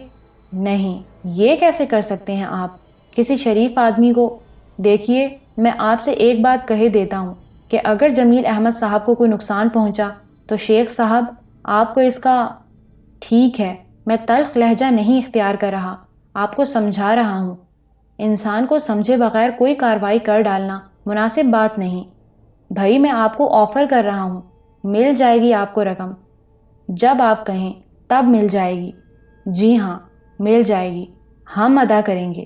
نہیں، یہ کیسے کر سکتے ہیں آپ کسی شریف آدمی کو؟ دیکھیے، میں آپ سے ایک بات کہے دیتا ہوں کہ اگر جمیل احمد صاحب کو کوئی نقصان پہنچا تو شیخ صاحب آپ کو اس کا… ٹھیک ہے، میں تلخ لہجہ نہیں اختیار کر رہا، آپ کو سمجھا رہا ہوں۔ انسان کو سمجھے بغیر کوئی کارروائی کر ڈالنا مناسب بات نہیں۔ بھائی، میں آپ کو آفر کر رہا ہوں، مل جائے گی آپ کو رقم۔ جب آپ کہیں تب مل جائے گی۔ جی ہاں، مل جائے گی، ہم ادا کریں گے۔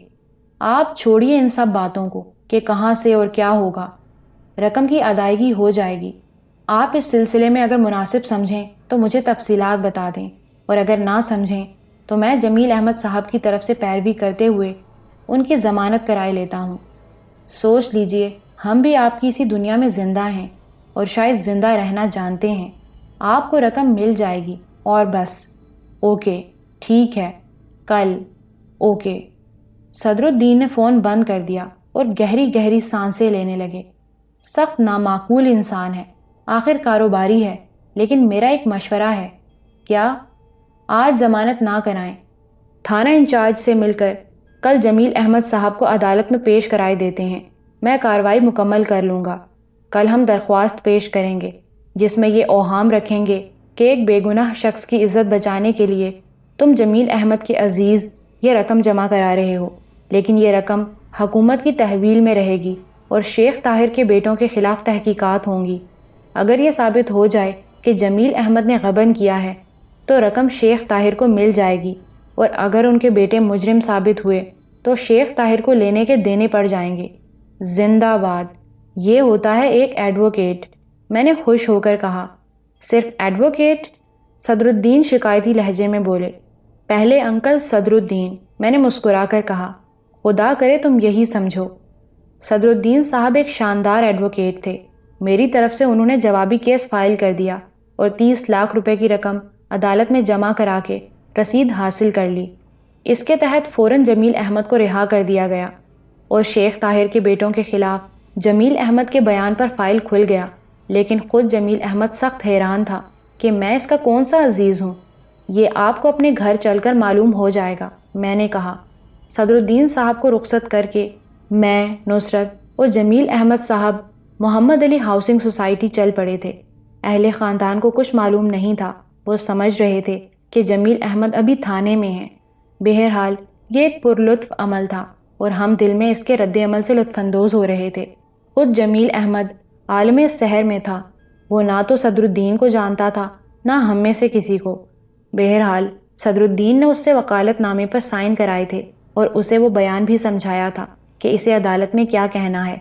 آپ چھوڑیے ان سب باتوں کو کہ کہاں سے اور کیا ہوگا۔ رقم کی ادائیگی ہو جائے گی۔ آپ اس سلسلے میں اگر مناسب سمجھیں تو مجھے تفصیلات بتا دیں، اور اگر نہ سمجھیں تو میں جمیل احمد صاحب کی طرف سے پیروی کرتے ہوئے ان کی ضمانت کرائے لیتا ہوں۔ سوچ لیجئے، ہم بھی آپ کی اسی دنیا میں زندہ ہیں اور شاید زندہ رہنا جانتے ہیں۔ آپ کو رقم مل جائے گی اور بس۔ اوکے، ٹھیک ہے، کل۔ اوکے۔ صدر الدین نے فون بند کر دیا اور گہری گہری سانسیں لینے لگے۔ سخت نامعقول انسان ہے، آخر کاروباری ہے، لیکن میرا ایک مشورہ ہے۔ کیا؟ آج ضمانت نہ کرائیں۔ تھانہ انچارج سے مل کر کل جمیل احمد صاحب کو عدالت میں پیش کرائے دیتے ہیں۔ میں کارروائی مکمل کر لوں گا۔ کل ہم درخواست پیش کریں گے جس میں یہ اوہام رکھیں گے کہ ایک بے گناہ شخص کی عزت بچانے کے لیے تم جمیل احمد کے عزیز یہ رقم جمع کرا رہے ہو، لیکن یہ رقم حکومت کی تحویل میں رہے گی اور شیخ طاہر کے بیٹوں کے خلاف تحقیقات ہوں گی۔ اگر یہ ثابت ہو جائے کہ جمیل احمد نے غبن کیا ہے تو رقم شیخ طاہر کو مل جائے گی، اور اگر ان کے بیٹے مجرم ثابت ہوئے تو شیخ طاہر کو لینے کے دینے پڑ جائیں گے۔ زندہ باد! یہ ہوتا ہے ایک ایڈوکیٹ، میں نے خوش ہو کر کہا۔ صرف ایڈوکیٹ؟ صدر الدین شکایتی لہجے میں بولے۔ پہلے انکل صدر الدین، میں نے مسکرا کر کہا۔ خدا کرے تم یہی سمجھو۔ صدر الدین صاحب ایک شاندار ایڈوکیٹ تھے۔ میری طرف سے انہوں نے جوابی کیس فائل کر دیا اور 30 لاکھ روپے کی رقم عدالت میں جمع کرا کے رسید حاصل کر لی۔ اس کے تحت فوراً جمیل احمد کو رہا کر دیا گیا اور شیخ طاہر کے بیٹوں کے خلاف جمیل احمد کے بیان پر فائل کھل گیا، لیکن خود جمیل احمد سخت حیران تھا کہ میں اس کا کون سا عزیز ہوں۔ یہ آپ کو اپنے گھر چل کر معلوم ہو جائے گا، میں نے کہا۔ صدر الدین صاحب کو رخصت کر کے میں، نصرت اور جمیل احمد صاحب محمد علی ہاؤسنگ سوسائٹی چل پڑے تھے۔ اہل خاندان کو کچھ معلوم نہیں تھا، وہ سمجھ رہے تھے کہ جمیل احمد ابھی تھانے میں ہیں۔ بہرحال یہ ایک پرلطف عمل تھا اور ہم دل میں اس کے رد عمل سے لطف اندوز ہو رہے تھے۔ خود جمیل احمد عالم سحر میں تھا۔ وہ نہ تو صدر الدین کو جانتا تھا نہ ہم میں سے کسی کو۔ بہرحال صدر الدین نے اس سے وکالت نامے پر سائن کرائے تھے اور اسے وہ بیان بھی سمجھایا تھا کہ اسے عدالت میں کیا کہنا ہے۔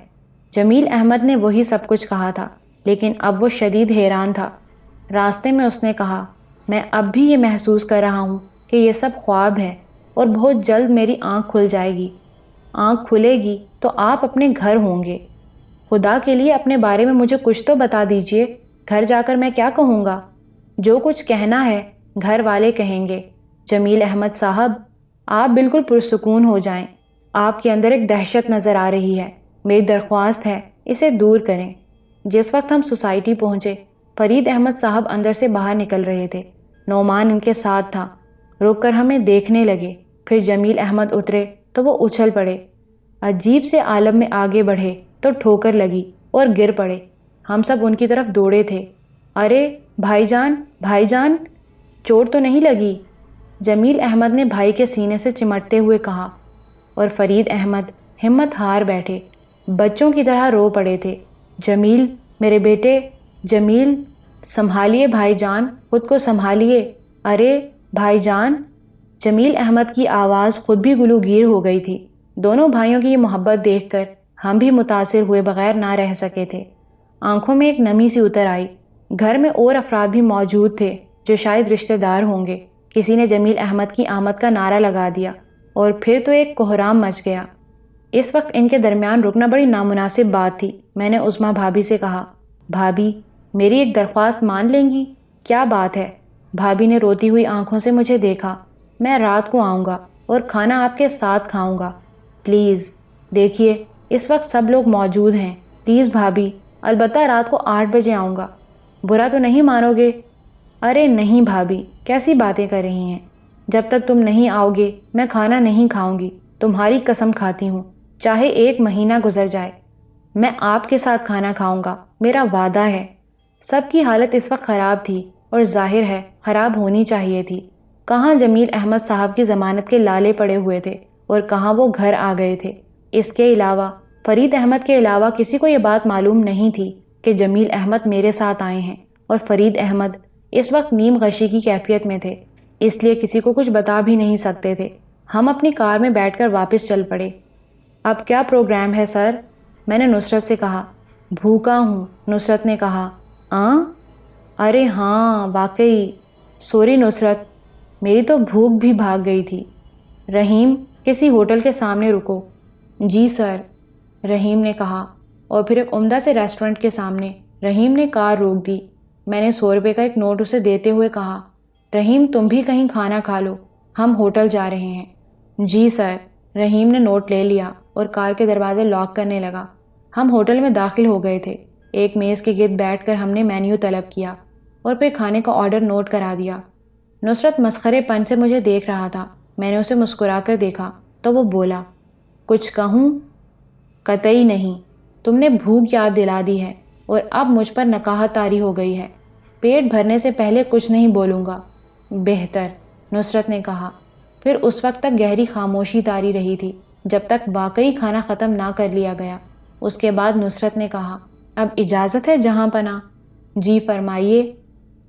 جمیل احمد نے وہی سب کچھ کہا تھا، لیکن اب وہ شدید حیران تھا۔ راستے میں اس نے کہا، میں اب بھی یہ محسوس کر رہا ہوں کہ یہ سب خواب ہے اور بہت جلد میری آنکھ کھل جائے گی۔ آنکھ کھلے گی تو آپ اپنے گھر ہوں گے۔ خدا کے لیے اپنے بارے میں مجھے کچھ تو بتا دیجئے، گھر جا کر میں کیا کہوں گا؟ جو کچھ کہنا ہے گھر والے کہیں گے۔ جمیل احمد صاحب، آپ بالکل پرسکون ہو جائیں۔ آپ کے اندر ایک دہشت نظر آ رہی ہے، میری درخواست ہے اسے دور کریں۔ جس وقت ہم سوسائٹی پہنچے، فرید احمد صاحب اندر سے باہر نکل رہے تھے۔ نعمان ان کے ساتھ تھا۔ رک کر ہمیں دیکھنے لگے، پھر جمیل احمد اترے تو وہ اچھل پڑے۔ عجیب سے عالم میں آگے بڑھے تو ٹھوکر لگی اور گر پڑے۔ ہم سب ان کی طرف دوڑے تھے۔ ارے بھائی جان، چوٹ تو نہیں لگی؟ جمیل احمد نے بھائی کے سینے سے چمٹتے ہوئے کہا، اور فرید احمد ہمت ہار بیٹھے، بچوں کی طرح رو پڑے تھے۔ جمیل میرے بیٹے، جمیل سنبھالیے بھائی جان، خود کو سنبھالیے، ارے بھائی جان۔ جمیل احمد کی آواز خود بھی گلوگیر ہو گئی تھی۔ دونوں بھائیوں کی یہ محبت دیکھ کر ہم بھی متاثر ہوئے بغیر نہ رہ سکے تھے۔ آنکھوں میں ایک نمی سی اتر آئی۔ گھر میں اور افراد بھی موجود تھے جو شاید رشتہ دار ہوں گے۔ کسی نے جمیل احمد کی آمد کا نعرہ لگا دیا اور پھر تو ایک کوہرام مچ گیا۔ اس وقت ان کے درمیان رکنا بڑی نامناسب بات تھی۔ میں نے عظمیٰ بھابھی سے کہا، بھابھی میری ایک درخواست مان لیں گی؟ کیا بات ہے؟ بھابھی نے روتی ہوئی آنکھوں سے مجھے دیکھا۔ میں رات کو آؤں گا اور کھانا آپ کے ساتھ کھاؤں گا، پلیز۔ دیکھیے اس وقت سب لوگ موجود ہیں، پلیز بھابھی، البتہ رات کو 8 بجے آؤں گا۔ برا تو نہیں مانو گے؟ ارے نہیں بھابھی، کیسی باتیں کر رہی ہیں؟ جب تک تم نہیں آؤ گے میں کھانا نہیں کھاؤں گی، تمہاری قسم کھاتی ہوں، چاہے 1 مہینہ گزر جائے۔ میں آپ کے ساتھ کھانا کھاؤں گا، میرا وعدہ ہے۔ سب کی حالت اس وقت خراب تھی اور ظاہر ہے خراب ہونی چاہیے تھی۔ کہاں جمیل احمد صاحب کی ضمانت کے لالے پڑے ہوئے تھے اور کہاں وہ گھر آ گئے تھے۔ اس کے علاوہ فرید احمد کے علاوہ کسی کو یہ بات معلوم نہیں تھی کہ جمیل احمد میرے ساتھ آئے ہیں، اور فرید احمد اس وقت نیم غشی کی کیفیت میں تھے، اس لیے کسی کو کچھ بتا بھی نہیں سکتے تھے۔ ہم اپنی کار میں بیٹھ کر واپس چل پڑے۔ اب کیا پروگرام ہے سر؟ میں نے نصرت سے کہا۔ بھوکا ہوں، نصرت نے کہا۔ ارے ہاں واقعی، سوری نصرت، میری تو بھوک بھی بھاگ گئی تھی۔ رحیم کسی ہوٹل کے سامنے رکو۔ جی سر، رحیم نے کہا، اور پھر ایک عمدہ سے ریسٹورنٹ کے سامنے۔ رحیم نے کار روک دی۔ میں نے 100 روپے کا ایک نوٹ اسے دیتے ہوئے کہا، رحیم تم بھی کہیں کھانا کھا لو، ہم ہوٹل جا رہے ہیں۔ جی سر۔ رحیم نے نوٹ لے لیا اور کار کے دروازے لاک کرنے لگا۔ ہم ہوٹل میں داخل ہو گئے تھے۔ ایک میز کے گرد بیٹھ کر ہم نے مینیو طلب کیا اور پھر کھانے کا آرڈر نوٹ کرا دیا۔ نصرت مسخرے پن سے مجھے دیکھ رہا تھا۔ میں نے اسے مسکرا کر دیکھا تو وہ بولا، کچھ کہوں؟ قطعی نہیں، تم نے بھوک یاد دلا دی ہے اور اب مجھ پر نکاہت طاری ہو گئی ہے۔ پیٹ بھرنے سے پہلے کچھ نہیں بولوں گا۔ بہتر، نصرت نے کہا۔ پھر اس وقت تک گہری خاموشی طاری رہی تھی جب تک واقعی کھانا ختم نہ کر لیا گیا۔ اس کے بعد نصرت نے کہا، اب اجازت ہے جہاں پناہ؟ جی فرمائیے۔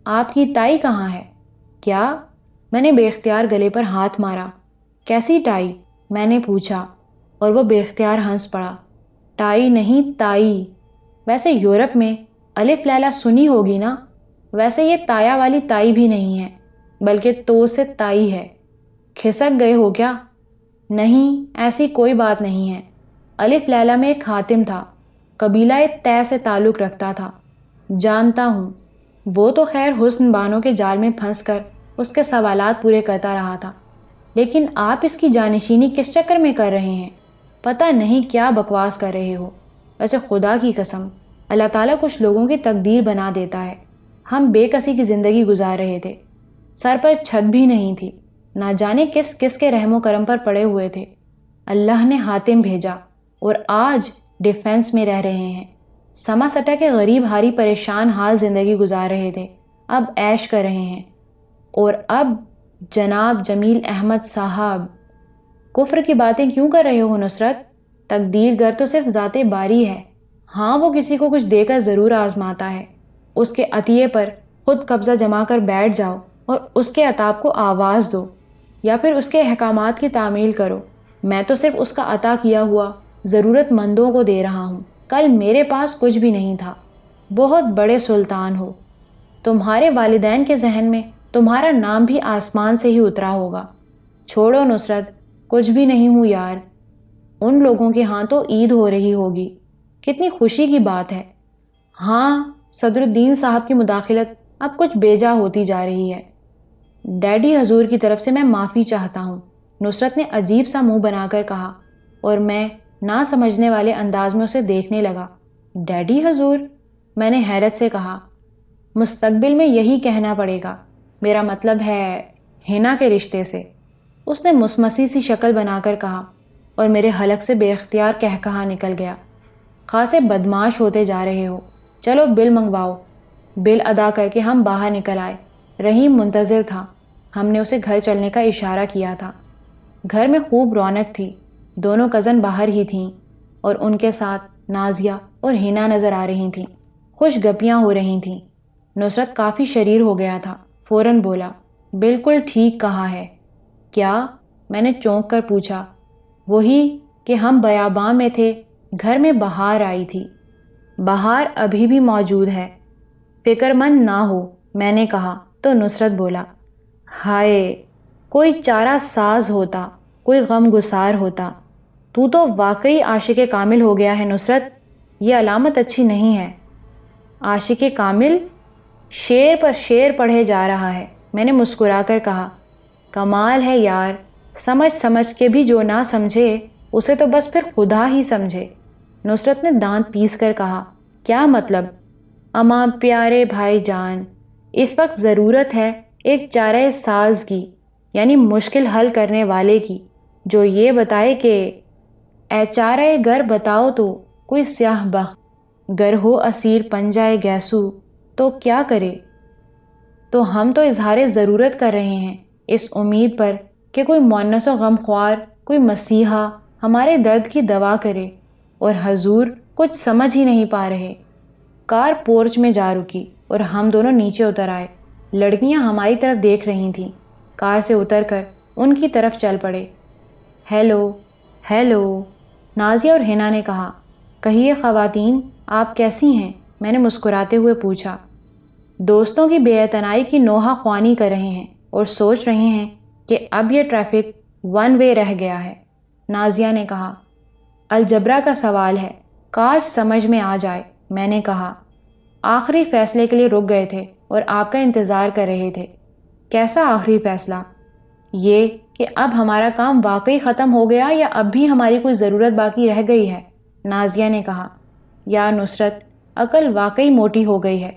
آپ کی ٹائی کہاں ہے؟ کیا؟ میں نے بے اختیار گلے پر ہاتھ مارا۔ کیسی ٹائی؟ میں نے پوچھا، اور وہ بے اختیار ہنس پڑا۔ ٹائی نہیں، تائی۔ ویسے یورپ میں الف لیلا سنی ہوگی نا؟ ویسے یہ تایا والی تائی بھی نہیں ہے، بلکہ تو سے تائی ہے۔ کھسک گئے ہو کیا؟ نہیں، ایسی کوئی بات نہیں ہے۔ الف لیلا میں ایک حاتم تھا، قبیلہ طے سے تعلق رکھتا تھا۔ جانتا ہوں، وہ تو خیر حسن بانوں کے جال میں پھنس کر اس کے سوالات پورے کرتا رہا تھا، لیکن آپ اس کی جانشینی کس چکر میں کر رہے ہیں؟ پتہ نہیں کیا بکواس کر رہے ہو۔ ویسے خدا کی قسم، اللہ تعالیٰ کچھ لوگوں کی تقدیر بنا دیتا ہے۔ ہم بے کسی کی زندگی گزار رہے تھے، سر پر چھت بھی نہیں تھی، نہ جانے کس کس کے رحم و کرم پر پڑے ہوئے تھے۔ اللہ نے حاتم بھیجا اور آج ڈیفینس میں رہ رہے ہیں۔ سما سٹا کے غریب ہاری پریشان حال زندگی گزار رہے تھے، اب عیش کر رہے ہیں۔ اور اب جناب جمیل احمد صاحب، کفر کی باتیں کیوں کر رہے ہو نصرت؟ تقدیر گر تو صرف ذات باری ہے، ہاں وہ کسی کو کچھ دے کر ضرور آزماتا ہے، اس کے عطیے پر خود قبضہ جما کر بیٹھ جاؤ اور اس کے عطاب کو آواز دو، یا پھر اس کے احکامات کی تعمیل کرو۔ میں تو صرف اس کا عطا کیا ہوا ضرورت مندوں کو دے رہا ہوں۔ کل میرے پاس کچھ بھی نہیں تھا۔ بہت بڑے سلطان ہو، تمہارے والدین کے ذہن میں تمہارا نام بھی آسمان سے ہی اترا ہوگا۔ چھوڑو نصرت، کچھ بھی نہیں ہوں یار۔ ان لوگوں کے ہاں تو عید ہو رہی ہوگی، کتنی خوشی کی بات ہے۔ ہاں، صدر الدین صاحب کی مداخلت اب کچھ بیجا ہوتی جا رہی ہے۔ ڈیڈی حضور کی طرف سے میں معافی چاہتا ہوں، نصرت نے عجیب سا منہ بنا کر کہا، اور میں نہ سمجھنے والے انداز میں اسے دیکھنے لگا۔ ڈیڈی حضور؟ میں نے حیرت سے کہا۔ مستقبل میں یہی کہنا پڑے گا، میرا مطلب ہے ہینا کے رشتے سے، اس نے مسمسی سی شکل بنا کر کہا، اور میرے حلق سے بے اختیار کہا نکل گیا۔ خاصے بدماش ہوتے جا رہے ہو، چلو بل منگواؤ۔ بل ادا کر کے ہم باہر نکل آئے۔ رحیم منتظر تھا، ہم نے اسے گھر چلنے کا اشارہ کیا تھا۔ گھر میں خوب رونق تھی، دونوں کزن باہر ہی تھیں، اور ان کے ساتھ نازیہ اور ہینا نظر آ رہی تھیں۔ خوش گپیاں ہو رہی تھیں۔ نصرت کافی شریر ہو گیا تھا، فوراً بولا، بالکل ٹھیک کہا ہے۔ کیا؟ میں نے چونک کر پوچھا۔ وہی کہ ہم بیاباں میں تھے، گھر میں بہار آئی تھی۔ بہار ابھی بھی موجود ہے، فکر مند نہ ہو، میں نے کہا تو نصرت بولا، ہائے کوئی چارہ ساز ہوتا، کوئی غم گسار ہوتا۔ تو تو واقعی عاشق کامل ہو گیا ہے نصرت، یہ علامت اچھی نہیں ہے۔ عاشق کامل؟ شعر پر شعر پڑھے جا رہا ہے، میں نے مسکرا کر کہا۔ کمال ہے یار، سمجھ سمجھ کے بھی جو نہ سمجھے اسے تو بس پھر خدا ہی سمجھے۔ نصرت نے دانت پیس کر کہا، کیا مطلب؟ اماں پیارے بھائی جان، اس وقت ضرورت ہے ایک چارہ ساز کی، یعنی مشکل حل کرنے والے کی، جو یہ بتائے کہ اے چارہ گر بتاؤ تو کوئی سیاہ بخت، گر ہو اسیر پنجائے گیسو تو کیا کرے؟ تو ہم تو اظہار ضرورت کر رہے ہیں، اس امید پر کہ کوئی مونس و غمخوار، کوئی مسیحا ہمارے درد کی دوا کرے، اور حضور کچھ سمجھ ہی نہیں پا رہے۔ کار پورچ میں جا رکی اور ہم دونوں نیچے اتر آئے۔ لڑکیاں ہماری طرف دیکھ رہی تھیں۔ کار سے اتر کر ان کی طرف چل پڑے۔ ہیلو ہیلو، نازیہ اور ہینا نے کہا۔ کہیے خواتین، آپ کیسی ہیں؟ میں نے مسکراتے ہوئے پوچھا۔ دوستوں کی بے اعتنائی کی نوحہ خوانی کر رہے ہیں اور سوچ رہے ہیں کہ اب یہ ٹریفک ون وے رہ گیا ہے، نازیہ نے کہا۔ الجبرا کا سوال ہے، کاش سمجھ میں آ جائے، میں نے کہا۔ آخری فیصلے کے لیے رک گئے تھے اور آپ کا انتظار کر رہے تھے۔ کیسا آخری فیصلہ؟ یہ کہ اب ہمارا کام واقعی ختم ہو گیا یا اب بھی ہماری کوئی ضرورت باقی رہ گئی ہے، نازیہ نے کہا۔ یا نصرت، عقل واقعی موٹی ہو گئی ہے۔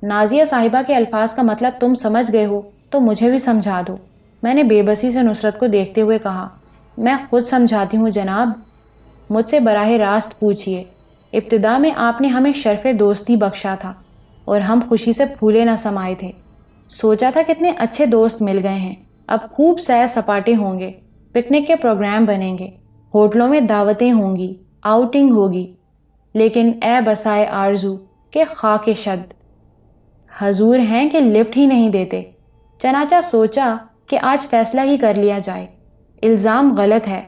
نازیہ صاحبہ کے الفاظ کا مطلب تم سمجھ گئے ہو تو مجھے بھی سمجھا دو، میں نے بے بسی سے نصرت کو دیکھتے ہوئے کہا۔ میں خود سمجھاتی ہوں جناب، مجھ سے براہ راست پوچھئے۔ ابتدا میں آپ نے ہمیں شرف دوستی بخشا تھا اور ہم خوشی سے پھولے نہ سمائے تھے۔ سوچا تھا کتنے اچھے دوست مل گئے ہیں، اب خوب سیر سپاٹے ہوں گے، پکنک کے پروگرام بنیں گے، ہوٹلوں میں دعوتیں ہوں گی، آؤٹنگ ہوگی۔ لیکن اے بسائے آرزو کہ خاک شد، حضور ہیں کہ لفٹ ہی نہیں دیتے۔ چنانچہ سوچا کہ آج فیصلہ ہی کر لیا جائے۔ الزام غلط ہے۔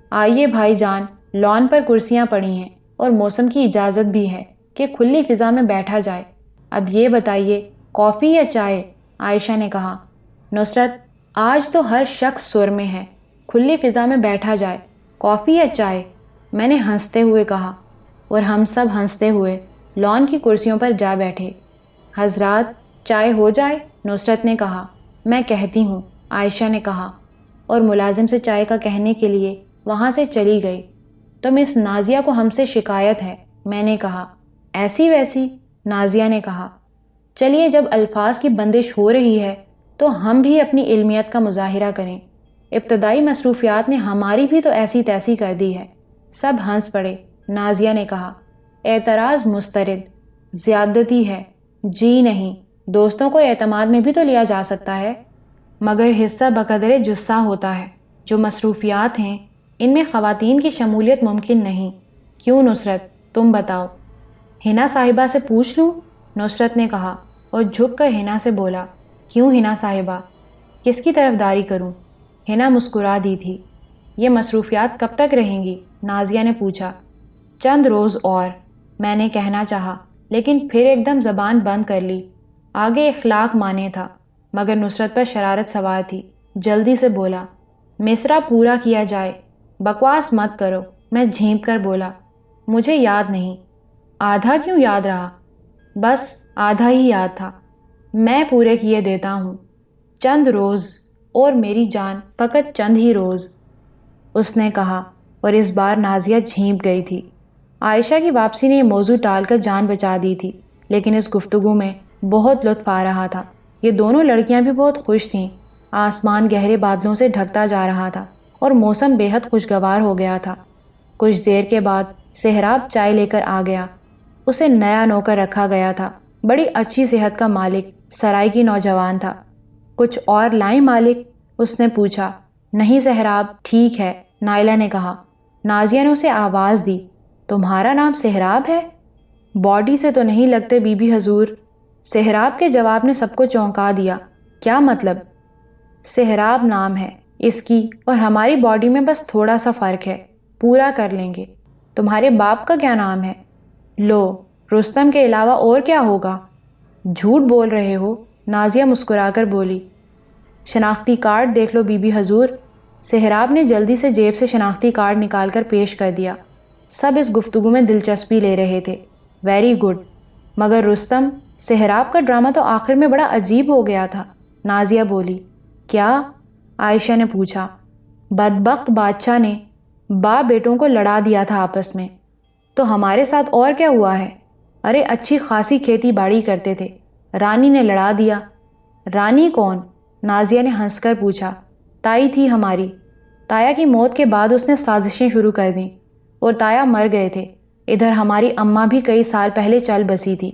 آئیے بھائی جان، لان پر کرسیاں پڑی ہیں اور موسم کی اجازت بھی ہے کہ کھلی فضا میں بیٹھا جائے۔ اب یہ بتائیے، کافی یا چائے؟ عائشہ نے کہا۔ نصرت، آج تو ہر شخص سر میں ہے، کھلی فضا میں بیٹھا جائے، کافی یا چائے؟ میں نے ہنستے ہوئے کہا، اور ہم سب ہنستے ہوئے لان کی کرسیوں پر جا بیٹھے۔ حضرات، چائے ہو جائے؟ نصرت نے کہا۔ میں کہتی ہوں، عائشہ نے کہا، اور ملازم سے چائے کا کہنے کے لیے وہاں سے چلی گئی۔ تو مس نازیہ کو ہم سے شکایت ہے، میں نے کہا۔ ایسی ویسی، نازیہ نے کہا۔ چلیے، جب الفاظ کی بندش ہو رہی ہے تو ہم بھی اپنی علمیت کا مظاہرہ کریں۔ ابتدائی مصروفیات نے ہماری بھی تو ایسی تیسی کر دی ہے۔ سب ہنس پڑے۔ نازیہ نے کہا، اعتراض مسترد، زیادتی ہے۔ جی نہیں، دوستوں کو اعتماد میں بھی تو لیا جا سکتا ہے، مگر حصہ بقدر جثہ ہوتا ہے۔ جو مصروفیات ہیں ان میں خواتین کی شمولیت ممکن نہیں۔ کیوں نصرت، تم بتاؤ؟ ہینا صاحبہ سے پوچھ لوں؟ نصرت نے کہا اور جھک کر ہنا سے بولا، کیوں ہنا صاحبہ، کس کی طرفداری کروں؟ ہنا مسکرا دی تھی۔ یہ مصروفیات کب تک رہیں گی؟ نازیہ نے پوچھا۔ چند روز اور، میں نے کہنا چاہا، لیکن پھر ایک دم زبان بند کر لی۔ آگے اخلاق مانے تھا، مگر نصرت پر شرارت سوار تھی۔ جلدی سے بولا، مصرع پورا کیا جائے۔ بکواس مت کرو، میں جھینپ کر بولا، مجھے یاد نہیں۔ آدھا کیوں یاد رہا؟ بس آدھا ہی یاد تھا، میں پورے کیے دیتا ہوں۔ چند روز اور میری جان، فقط چند ہی روز، اس نے کہا، اور اس بار نازیہ جھینپ گئی تھی۔ عائشہ کی واپسی نے یہ موضوع ٹال کر جان بچا دی تھی، لیکن اس گفتگو میں بہت لطف آ رہا تھا۔ یہ دونوں لڑکیاں بھی بہت خوش تھیں۔ آسمان گہرے بادلوں سے ڈھکتا جا رہا تھا اور موسم بے حد خوشگوار ہو گیا تھا۔ کچھ دیر کے بعد سہراب چائے لے کر آ گیا۔ اسے نیا نوکر رکھا گیا تھا، بڑی اچھی صحت کا مالک، سرائی کی نوجوان تھا۔ کچھ اور لائیں مالک؟ اس نے پوچھا۔ نہیں سہراب ٹھیک ہے، نائلہ نے کہا۔ نازیہ نے اسے آواز دی، تمہارا نام سہراب ہے؟ باڈی سے تو نہیں لگتے بی بی حضور۔ سہراب کے جواب نے سب کو چونکا دیا۔ کیا مطلب؟ سہراب نام ہے اس کی، اور ہماری باڈی میں بس تھوڑا سا فرق ہے، پورا کر لیں گے۔ تمہارے باپ کا کیا نام ہے؟ لو، رستم کے علاوہ اور کیا ہوگا؟ جھوٹ بول رہے ہو، نازیہ مسکرا کر بولی۔ شناختی کارڈ دیکھ لو بی بی حضور۔ سہراب نے جلدی سے جیب سے شناختی کارڈ نکال کر پیش کر دیا۔ سب اس گفتگو میں دلچسپی لے رہے تھے۔ ویری گڈ، مگر رستم، سہراب کا ڈرامہ تو آخر میں بڑا عجیب ہو گیا تھا، نازیہ بولی۔ کیا؟ عائشہ نے پوچھا۔ بدبخت بادشاہ نے باپ بیٹوں کو لڑا دیا تھا آپس میں۔ تو ہمارے ساتھ اور کیا ہوا ہے؟ ارے اچھی خاصی کھیتی باڑی کرتے تھے، رانی نے لڑا دیا۔ رانی کون؟ نازیہ نے ہنس کر پوچھا۔ تائی تھی ہماری۔ تایا کی موت کے بعد اس نے سازشیں شروع کر دیں اور تایا مر گئے تھے۔ ادھر ہماری اماں بھی کئی سال پہلے چل بسی تھی۔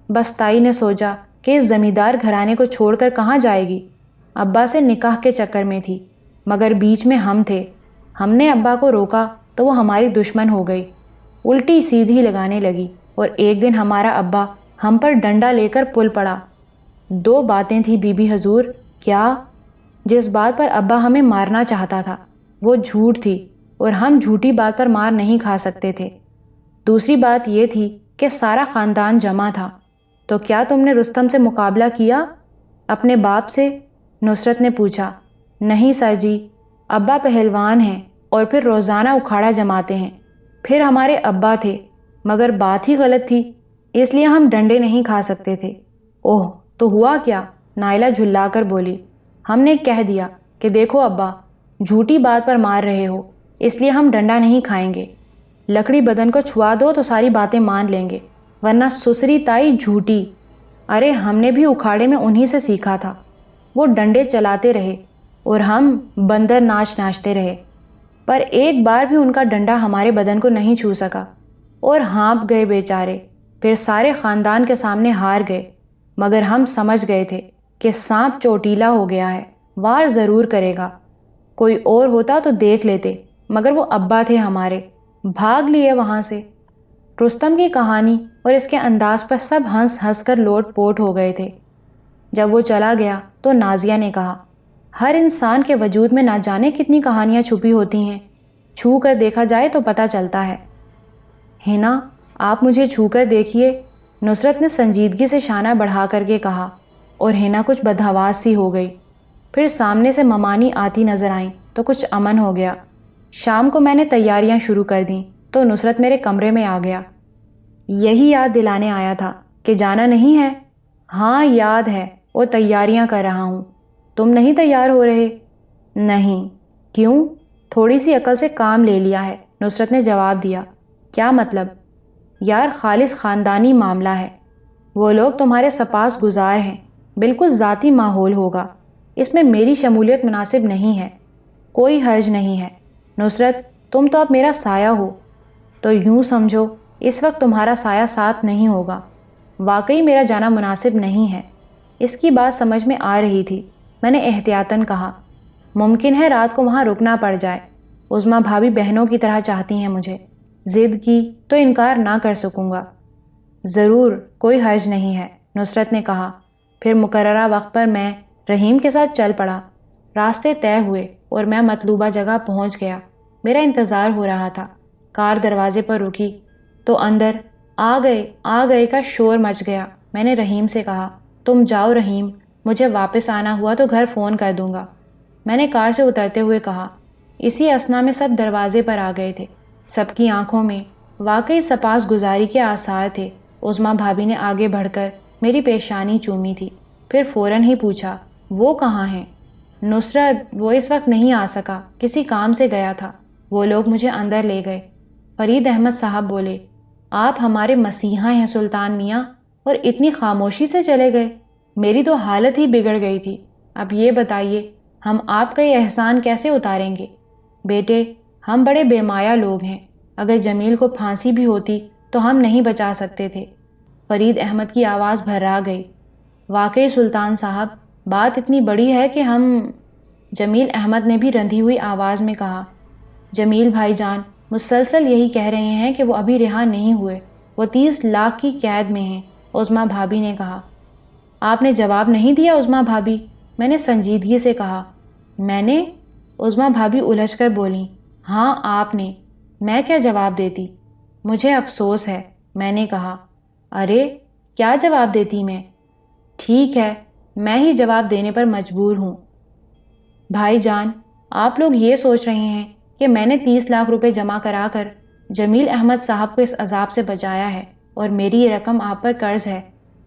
بس تائی نے سوچا کہ اس زمیندار گھرانے کو چھوڑ کر کہاں جائے گی۔ ابا سے نکاح کے چکر میں تھی، مگر بیچ میں ہم تھے۔ ہم نے ابا کو روکا تو وہ ہماری دشمن ہو گئی، الٹی سیدھی لگانے لگی، اور ایک دن ہمارا ابا ہم پر ڈنڈا لے کر پل پڑا۔ دو باتیں تھیں بی بی حضور۔ کیا؟ جس بات پر ابا ہمیں مارنا چاہتا تھا وہ جھوٹ تھی، اور ہم جھوٹی بات پر مار نہیں کھا سکتے تھے۔ دوسری بات یہ تھی کہ سارا خاندان جمع تھا۔ تو کیا تم نے رستم سے مقابلہ کیا؟ اپنے باپ سے؟ نصرت نے پوچھا۔ نہیں سر جی، ابا پہلوان ہیں اور پھر روزانہ اکھاڑا جماتے ہیں۔ پھر ہمارے ابا تھے، مگر بات ہی غلط تھی، اس لیے ہم ڈنڈے نہیں کھا سکتے تھے۔ اوہ، تو ہوا کیا؟ نائلہ جھلا کر بولی۔ ہم نے کہہ دیا کہ دیکھو ابا، جھوٹی بات پر مار رہے ہو، اس لیے ہم ڈنڈا نہیں کھائیں گے۔ لکڑی بدن کو چھوا دو تو ساری باتیں مان لیں گے، ورنہ سسری تائی جھوٹی۔ ارے ہم نے بھی اکھاڑے میں انہی سے سیکھا تھا۔ وہ ڈنڈے چلاتے رہے اور ہم بندر ناچ ناچتے رہے، پر ایک بار بھی ان کا ڈنڈا ہمارے بدن کو نہیں چھو سکا، اور ہانپ گئے بیچارے۔ پھر سارے خاندان کے سامنے ہار گئے، مگر ہم سمجھ گئے تھے کہ سانپ چوٹیلا ہو گیا ہے، وار ضرور کرے گا۔ کوئی اور ہوتا تو دیکھ لیتے، مگر وہ ابا تھے ہمارے، بھاگ لیے وہاں سے۔ رستم کی کہانی اور اس کے انداز پر سب ہنس ہنس کر لوٹ پوٹ ہو گئے تھے۔ جب وہ چلا گیا تو نازیہ نے کہا، ہر انسان کے وجود میں نہ جانے کتنی کہانیاں چھپی ہوتی ہیں، چھو کر دیکھا جائے تو پتہ چلتا ہے۔ ہنا، آپ مجھے چھو کر دیکھیے، نصرت نے سنجیدگی سے شانہ بڑھا کر کے کہا، اور ہنا کچھ بدحواس سی ہو گئی۔ پھر سامنے سے ممانی آتی نظر آئیں تو کچھ امن ہو گیا۔ شام کو میں نے تیاریاں شروع کر دیں تو نصرت میرے کمرے میں آ گیا۔ یہی یاد دلانے آیا تھا کہ جانا نہیں ہے۔ ہاں یاد ہے، اور تیاریاں کر رہا ہوں۔ تم نہیں تیار ہو رہے؟ نہیں۔ کیوں؟ تھوڑی سی عقل سے کام لے لیا ہے، نصرت نے جواب دیا۔ کیا مطلب؟ یار خالص خاندانی معاملہ ہے، وہ لوگ تمہارے سپاس گزار ہیں، بالکل ذاتی ماحول ہوگا، اس میں میری شمولیت مناسب نہیں ہے۔ کوئی حرج نہیں ہے نصرت، تم تو اب میرا سایہ ہو، تو یوں سمجھو اس وقت تمہارا سایہ ساتھ نہیں ہوگا۔ واقعی میرا جانا مناسب نہیں ہے۔ اس کی بات سمجھ میں آ رہی تھی۔ میں نے احتیاطاً کہا، ممکن ہے رات کو وہاں رکنا پڑ جائے، عظمیٰ بھابھی بہنوں کی طرح چاہتی ہیں مجھے، ضد کی تو انکار نہ کر سکوں گا۔ ضرور، کوئی حرج نہیں ہے، نصرت نے کہا۔ پھر مقررہ وقت پر میں رحیم کے ساتھ چل پڑا۔ راستے طے ہوئے اور میں مطلوبہ جگہ پہنچ گیا۔ میرا انتظار ہو رہا تھا۔ کار دروازے پر رکی تو اندر آ گئے کا شور مچ گیا۔ میں نے رحیم سے کہا، تم جاؤ رحیم، مجھے واپس آنا ہوا تو گھر فون کر دوں گا، میں نے کار سے اترتے ہوئے کہا۔ اسی اثنا میں سب دروازے پر آ گئے تھے۔ سب کی آنکھوں میں واقعی سپاس گزاری کے آثار تھے۔ عظمیٰ بھابی نے آگے بڑھ کر میری پیشانی چومی تھی، پھر فوراً ہی پوچھا، وہ کہاں ہیں؟ نصرت، وہ اس وقت نہیں آ سکا، کسی کام سے گیا تھا، وہ لوگ مجھے اندر لے گئے۔ فرید احمد صاحب بولے، آپ ہمارے مسیحا ہیں سلطان میاں، اور اتنی خاموشی سے چلے گئے؟ میری تو حالت ہی بگڑ گئی تھی۔ اب یہ بتائیے ہم آپ کا یہ احسان کیسے اتاریں گے؟ بیٹے، ہم بڑے بے مایا لوگ ہیں، اگر جمیل کو پھانسی بھی ہوتی تو ہم نہیں بچا سکتے تھے۔ فرید احمد کی آواز بھرا گئی۔ واقعی سلطان صاحب، بات اتنی بڑی ہے کہ ہم… جمیل احمد نے بھی رندھی ہوئی آواز میں کہا، جمیل بھائی جان مسلسل یہی کہہ رہے ہیں کہ وہ ابھی رہا نہیں ہوئے، وہ 30 لاکھ کی قید میں ہیں، عظمیٰ بھابی نے کہا۔ آپ نے جواب نہیں دیا عظمیٰ بھابی؟ میں نے سنجیدگی سے کہا۔ میں نے؟ عظمیٰ بھابی الجھ کر بولیں، ہاں آپ نے، میں کیا جواب دیتی؟ مجھے افسوس ہے، میں نے کہا۔ ارے کیا جواب دیتی میں؟ ٹھیک ہے، میں ہی جواب دینے پر مجبور ہوں۔ بھائی جان، آپ لوگ یہ سوچ رہے ہیں کہ میں نے 30 لاکھ روپے جمع کرا کر جمیل احمد صاحب کو اس عذاب سے بچایا ہے اور میری یہ رقم آپ پر قرض ہے۔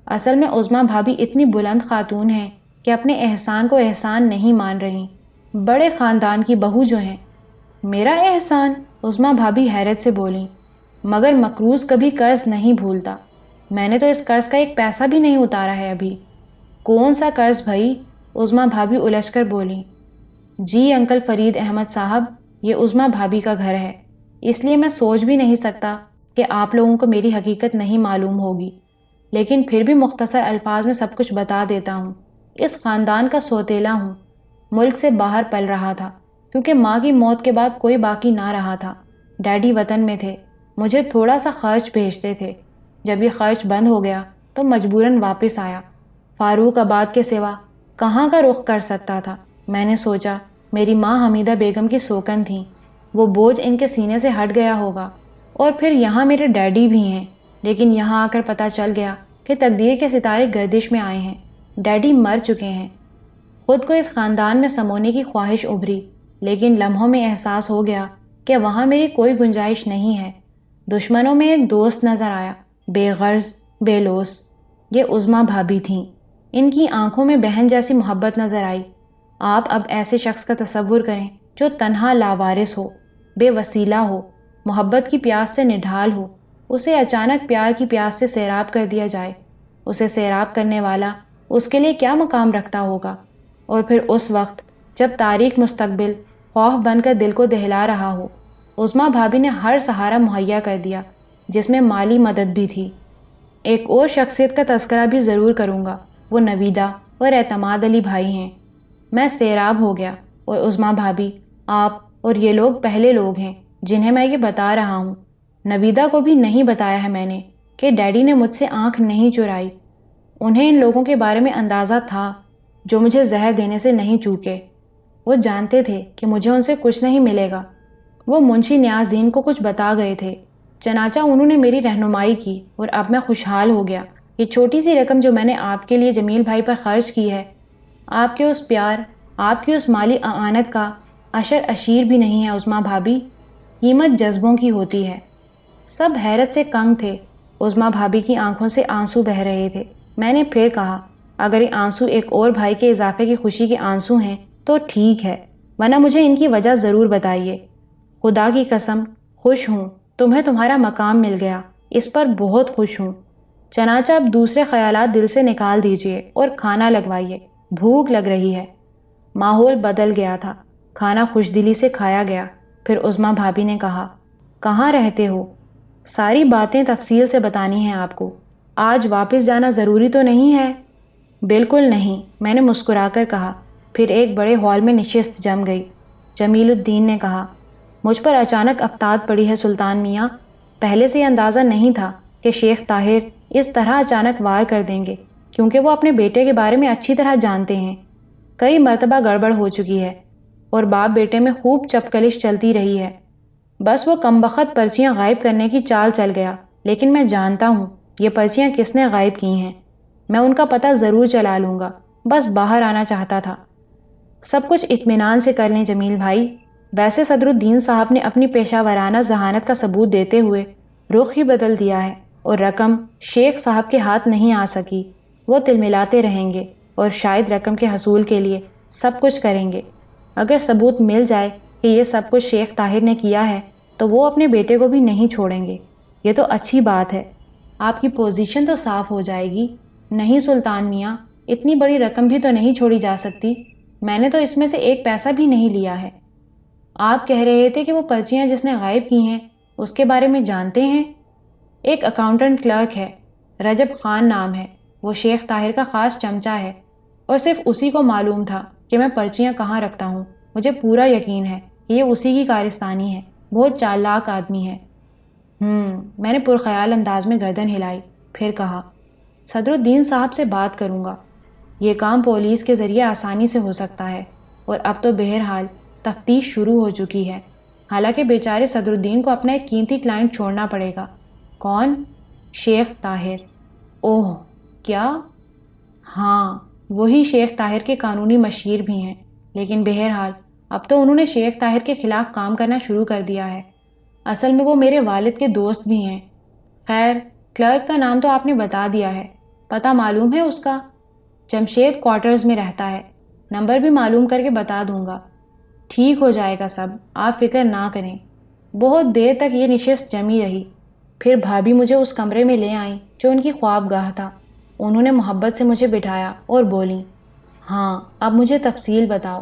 اصل میں عظمیٰ بھابی اتنی بلند خاتون ہیں کہ اپنے احسان کو احسان نہیں مان رہی، بڑے خاندان کی بہو جو ہیں۔ میرا احسان؟ عظمیٰ بھابی حیرت سے بولیں، مگر مقروض کبھی قرض نہیں بھولتا، میں نے تو اس قرض کا ایک پیسہ بھی نہیں اتارا ہے ابھی۔ کون سا قرض بھائی؟ عظمیٰ بھابی الجھ کر بولیں۔ جی انکل فرید احمد صاحب، یہ عظمیٰ بھابی کا گھر ہے، اس لیے میں سوچ بھی نہیں سکتا کہ آپ لوگوں کو میری حقیقت نہیں معلوم ہوگی، لیکن پھر بھی مختصر الفاظ میں سب کچھ بتا دیتا ہوں۔ اس خاندان کا سوتیلا ہوں، ملک سے باہر پل رہا تھا کیونکہ ماں کی موت کے بعد کوئی باقی نہ رہا تھا۔ ڈیڈی وطن میں تھے، مجھے تھوڑا سا خرچ بھیجتے تھے، جب یہ خرچ بند ہو گیا تو مجبوراً واپس آیا۔ فاروق آباد کے سوا کہاں کا رخ کر سکتا تھا؟ میں نے سوچا میری ماں حمیدہ بیگم کی سوکن تھیں، وہ بوجھ ان کے سینے سے ہٹ گیا ہوگا، اور پھر یہاں میرے ڈیڈی بھی ہیں، لیکن یہاں آ کر پتہ چل گیا کہ تقدیر کے ستارے گردش میں آئے ہیں، ڈیڈی مر چکے ہیں۔ خود کو اس خاندان میں سمونے کی خواہش ابھری، لیکن لمحوں میں احساس ہو گیا کہ وہاں میری کوئی گنجائش نہیں ہے۔ دشمنوں میں ایک دوست نظر آیا، بے غرض، بے لوث، یہ عظمیٰ بھابی تھیں۔ ان کی آنکھوں میں بہن جیسی محبت نظر آئی۔ آپ اب ایسے شخص کا تصور کریں جو تنہا لاوارث ہو، بے وسیلہ ہو، محبت کی پیاس سے نڈھال ہو، اسے اچانک پیار کی پیاس سے سیراب کر دیا جائے، اسے سیراب کرنے والا اس کے لیے کیا مقام رکھتا ہوگا؟ اور پھر اس وقت جب تاریک مستقبل خوف بن کر دل کو دہلا رہا ہو، عظمیٰ بھابی نے ہر سہارا مہیا کر دیا، جس میں مالی مدد بھی تھی۔ ایک اور شخصیت کا تذکرہ بھی ضرور کروں گا، وہ نویدہ اور اعتماد علی بھائی ہیں۔ میں سیراب ہو گیا، اور عظمیٰ بھابی، آپ اور یہ لوگ پہلے لوگ ہیں جنہیں میں یہ بتا رہا ہوں۔ نویدہ کو بھی نہیں بتایا ہے میں نے کہ ڈیڈی نے مجھ سے آنکھ نہیں چرائی۔ انہیں ان لوگوں کے بارے میں اندازہ تھا جو مجھے زہر دینے سے نہیں چوکے۔ وہ جانتے تھے کہ مجھے ان سے کچھ نہیں ملے گا۔ وہ منشی نیاز دین کو کچھ بتا گئے تھے، چنانچہ انہوں نے میری رہنمائی کی، اور اب میں خوشحال ہو گیا۔ یہ چھوٹی سی رقم جو میں نے آپ کے لیے جمیل بھائی پر خرچ کی ہے، آپ کے اس پیار، آپ کی اس مالی اعانت کا عشر اشیر بھی نہیں ہے عظمیٰ بھابی۔ قیمت جذبوں کی ہوتی ہے۔ سب حیرت سے کنگ تھے۔ عظمیٰ بھابی کی آنکھوں سے آنسو بہہ رہے تھے۔ میں نے پھر کہا، اگر یہ آنسو ایک اور بھائی کے اضافے کی خوشی کے آنسو ہیں تو ٹھیک ہے، ورنہ مجھے ان کی وجہ ضرور بتائیے۔ خدا کی قسم خوش ہوں، تمہیں تمہارا مقام مل گیا، اس پر بہت خوش ہوں۔ چنانچہ اب دوسرے خیالات دل سے نکال دیجئے اور کھانا لگوائیے، بھوک لگ رہی ہے۔ ماحول بدل گیا تھا، کھانا خوشدلی سے کھایا گیا۔ پھر عظمیٰ بھابی نے کہا، کہاں رہتے ہو؟ ساری باتیں تفصیل سے بتانی ہیں آپ کو۔ آج واپس جانا ضروری تو نہیں ہے؟ بالکل نہیں، میں نے مسکرا کر کہا۔ پھر ایک بڑے ہال میں نشست جم گئی۔ جمیل الدین نے کہا، مجھ پر اچانک افتاد پڑی ہے سلطان میاں، پہلے سے یہ اندازہ نہیں تھا کہ شیخ طاہر اس طرح اچانک وار کر دیں گے، کیونکہ وہ اپنے بیٹے کے بارے میں اچھی طرح جانتے ہیں۔ کئی مرتبہ گڑبڑ ہو چکی ہے اور باپ بیٹے میں خوب چپکلش چلتی رہی ہے۔ بس وہ کمبخت پرچیاں غائب کرنے کی چال چل گیا، لیکن میں جانتا ہوں یہ پرچیاں کس نے غائب کی ہیں۔ میں ان کا پتہ ضرور چلا لوں گا، بس باہر آنا چاہتا تھا۔ سب کچھ اطمینان سے کر لیں جمیل بھائی۔ ویسے صدر الدین صاحب نے اپنی پیشہ ورانہ ذہانت کا ثبوت دیتے ہوئے رخ ہی بدل دیا ہے، اور رقم شیخ صاحب کے ہاتھ نہیں آ سکی۔ وہ تلملاتے رہیں گے اور شاید رقم کے حصول کے لیے سب کچھ کریں گے۔ اگر ثبوت مل جائے کہ یہ سب کچھ شیخ طاہر نے کیا ہے تو وہ اپنے بیٹے کو بھی نہیں چھوڑیں گے۔ یہ تو اچھی بات ہے، آپ کی پوزیشن تو صاف ہو جائے گی۔ نہیں سلطان میاں، اتنی بڑی رقم بھی تو نہیں چھوڑی جا سکتی۔ میں نے تو اس میں سے ایک پیسہ بھی نہیں لیا ہے۔ آپ کہہ رہے تھے کہ وہ پرچیاں جس نے غائب کی ہیں اس کے بارے میں جانتے ہیں؟ ایک اکاؤنٹنٹ کلرک ہے، رجب خان نام ہے۔ وہ شیخ طاہر کا خاص چمچہ ہے، اور صرف اسی کو معلوم تھا کہ میں پرچیاں کہاں رکھتا ہوں۔ مجھے پورا یقین ہے کہ یہ اسی کی کارستانی ہے۔ بہت چالاک آدمی ہے۔ میں نے پرخیال انداز میں گردن ہلائی، پھر کہا، صدر الدین صاحب سے بات کروں گا۔ یہ کام پولیس کے ذریعے آسانی سے ہو سکتا ہے، اور اب تو بہرحال تفتیش شروع ہو چکی ہے۔ حالانکہ بیچارے صدر الدین کو اپنا ایک قیمتی کلائنٹ چھوڑنا پڑے گا۔ کون؟ شیخ طاہر۔ اوہ، کیا؟ ہاں، وہی شیخ طاہر کے قانونی مشیر بھی ہیں، لیکن بہرحال اب تو انہوں نے شیخ طاہر کے خلاف کام کرنا شروع کر دیا ہے۔ اصل میں وہ میرے والد کے دوست بھی ہیں۔ خیر، کلرک کا نام تو آپ نے بتا دیا ہے، پتہ معلوم ہے اس کا؟ جمشید کوارٹرز میں رہتا ہے۔ نمبر بھی معلوم کر کے بتا دوں گا۔ ٹھیک ہو جائے گا سب، آپ فکر نہ کریں۔ بہت دیر تک یہ نشست جمی رہی، پھر بھابھی مجھے اس کمرے میں لے آئیں جو ان کی خواب گاہ تھا۔ انہوں نے محبت سے مجھے بٹھایا اور بولیں، ہاں اب مجھے تفصیل بتاؤ۔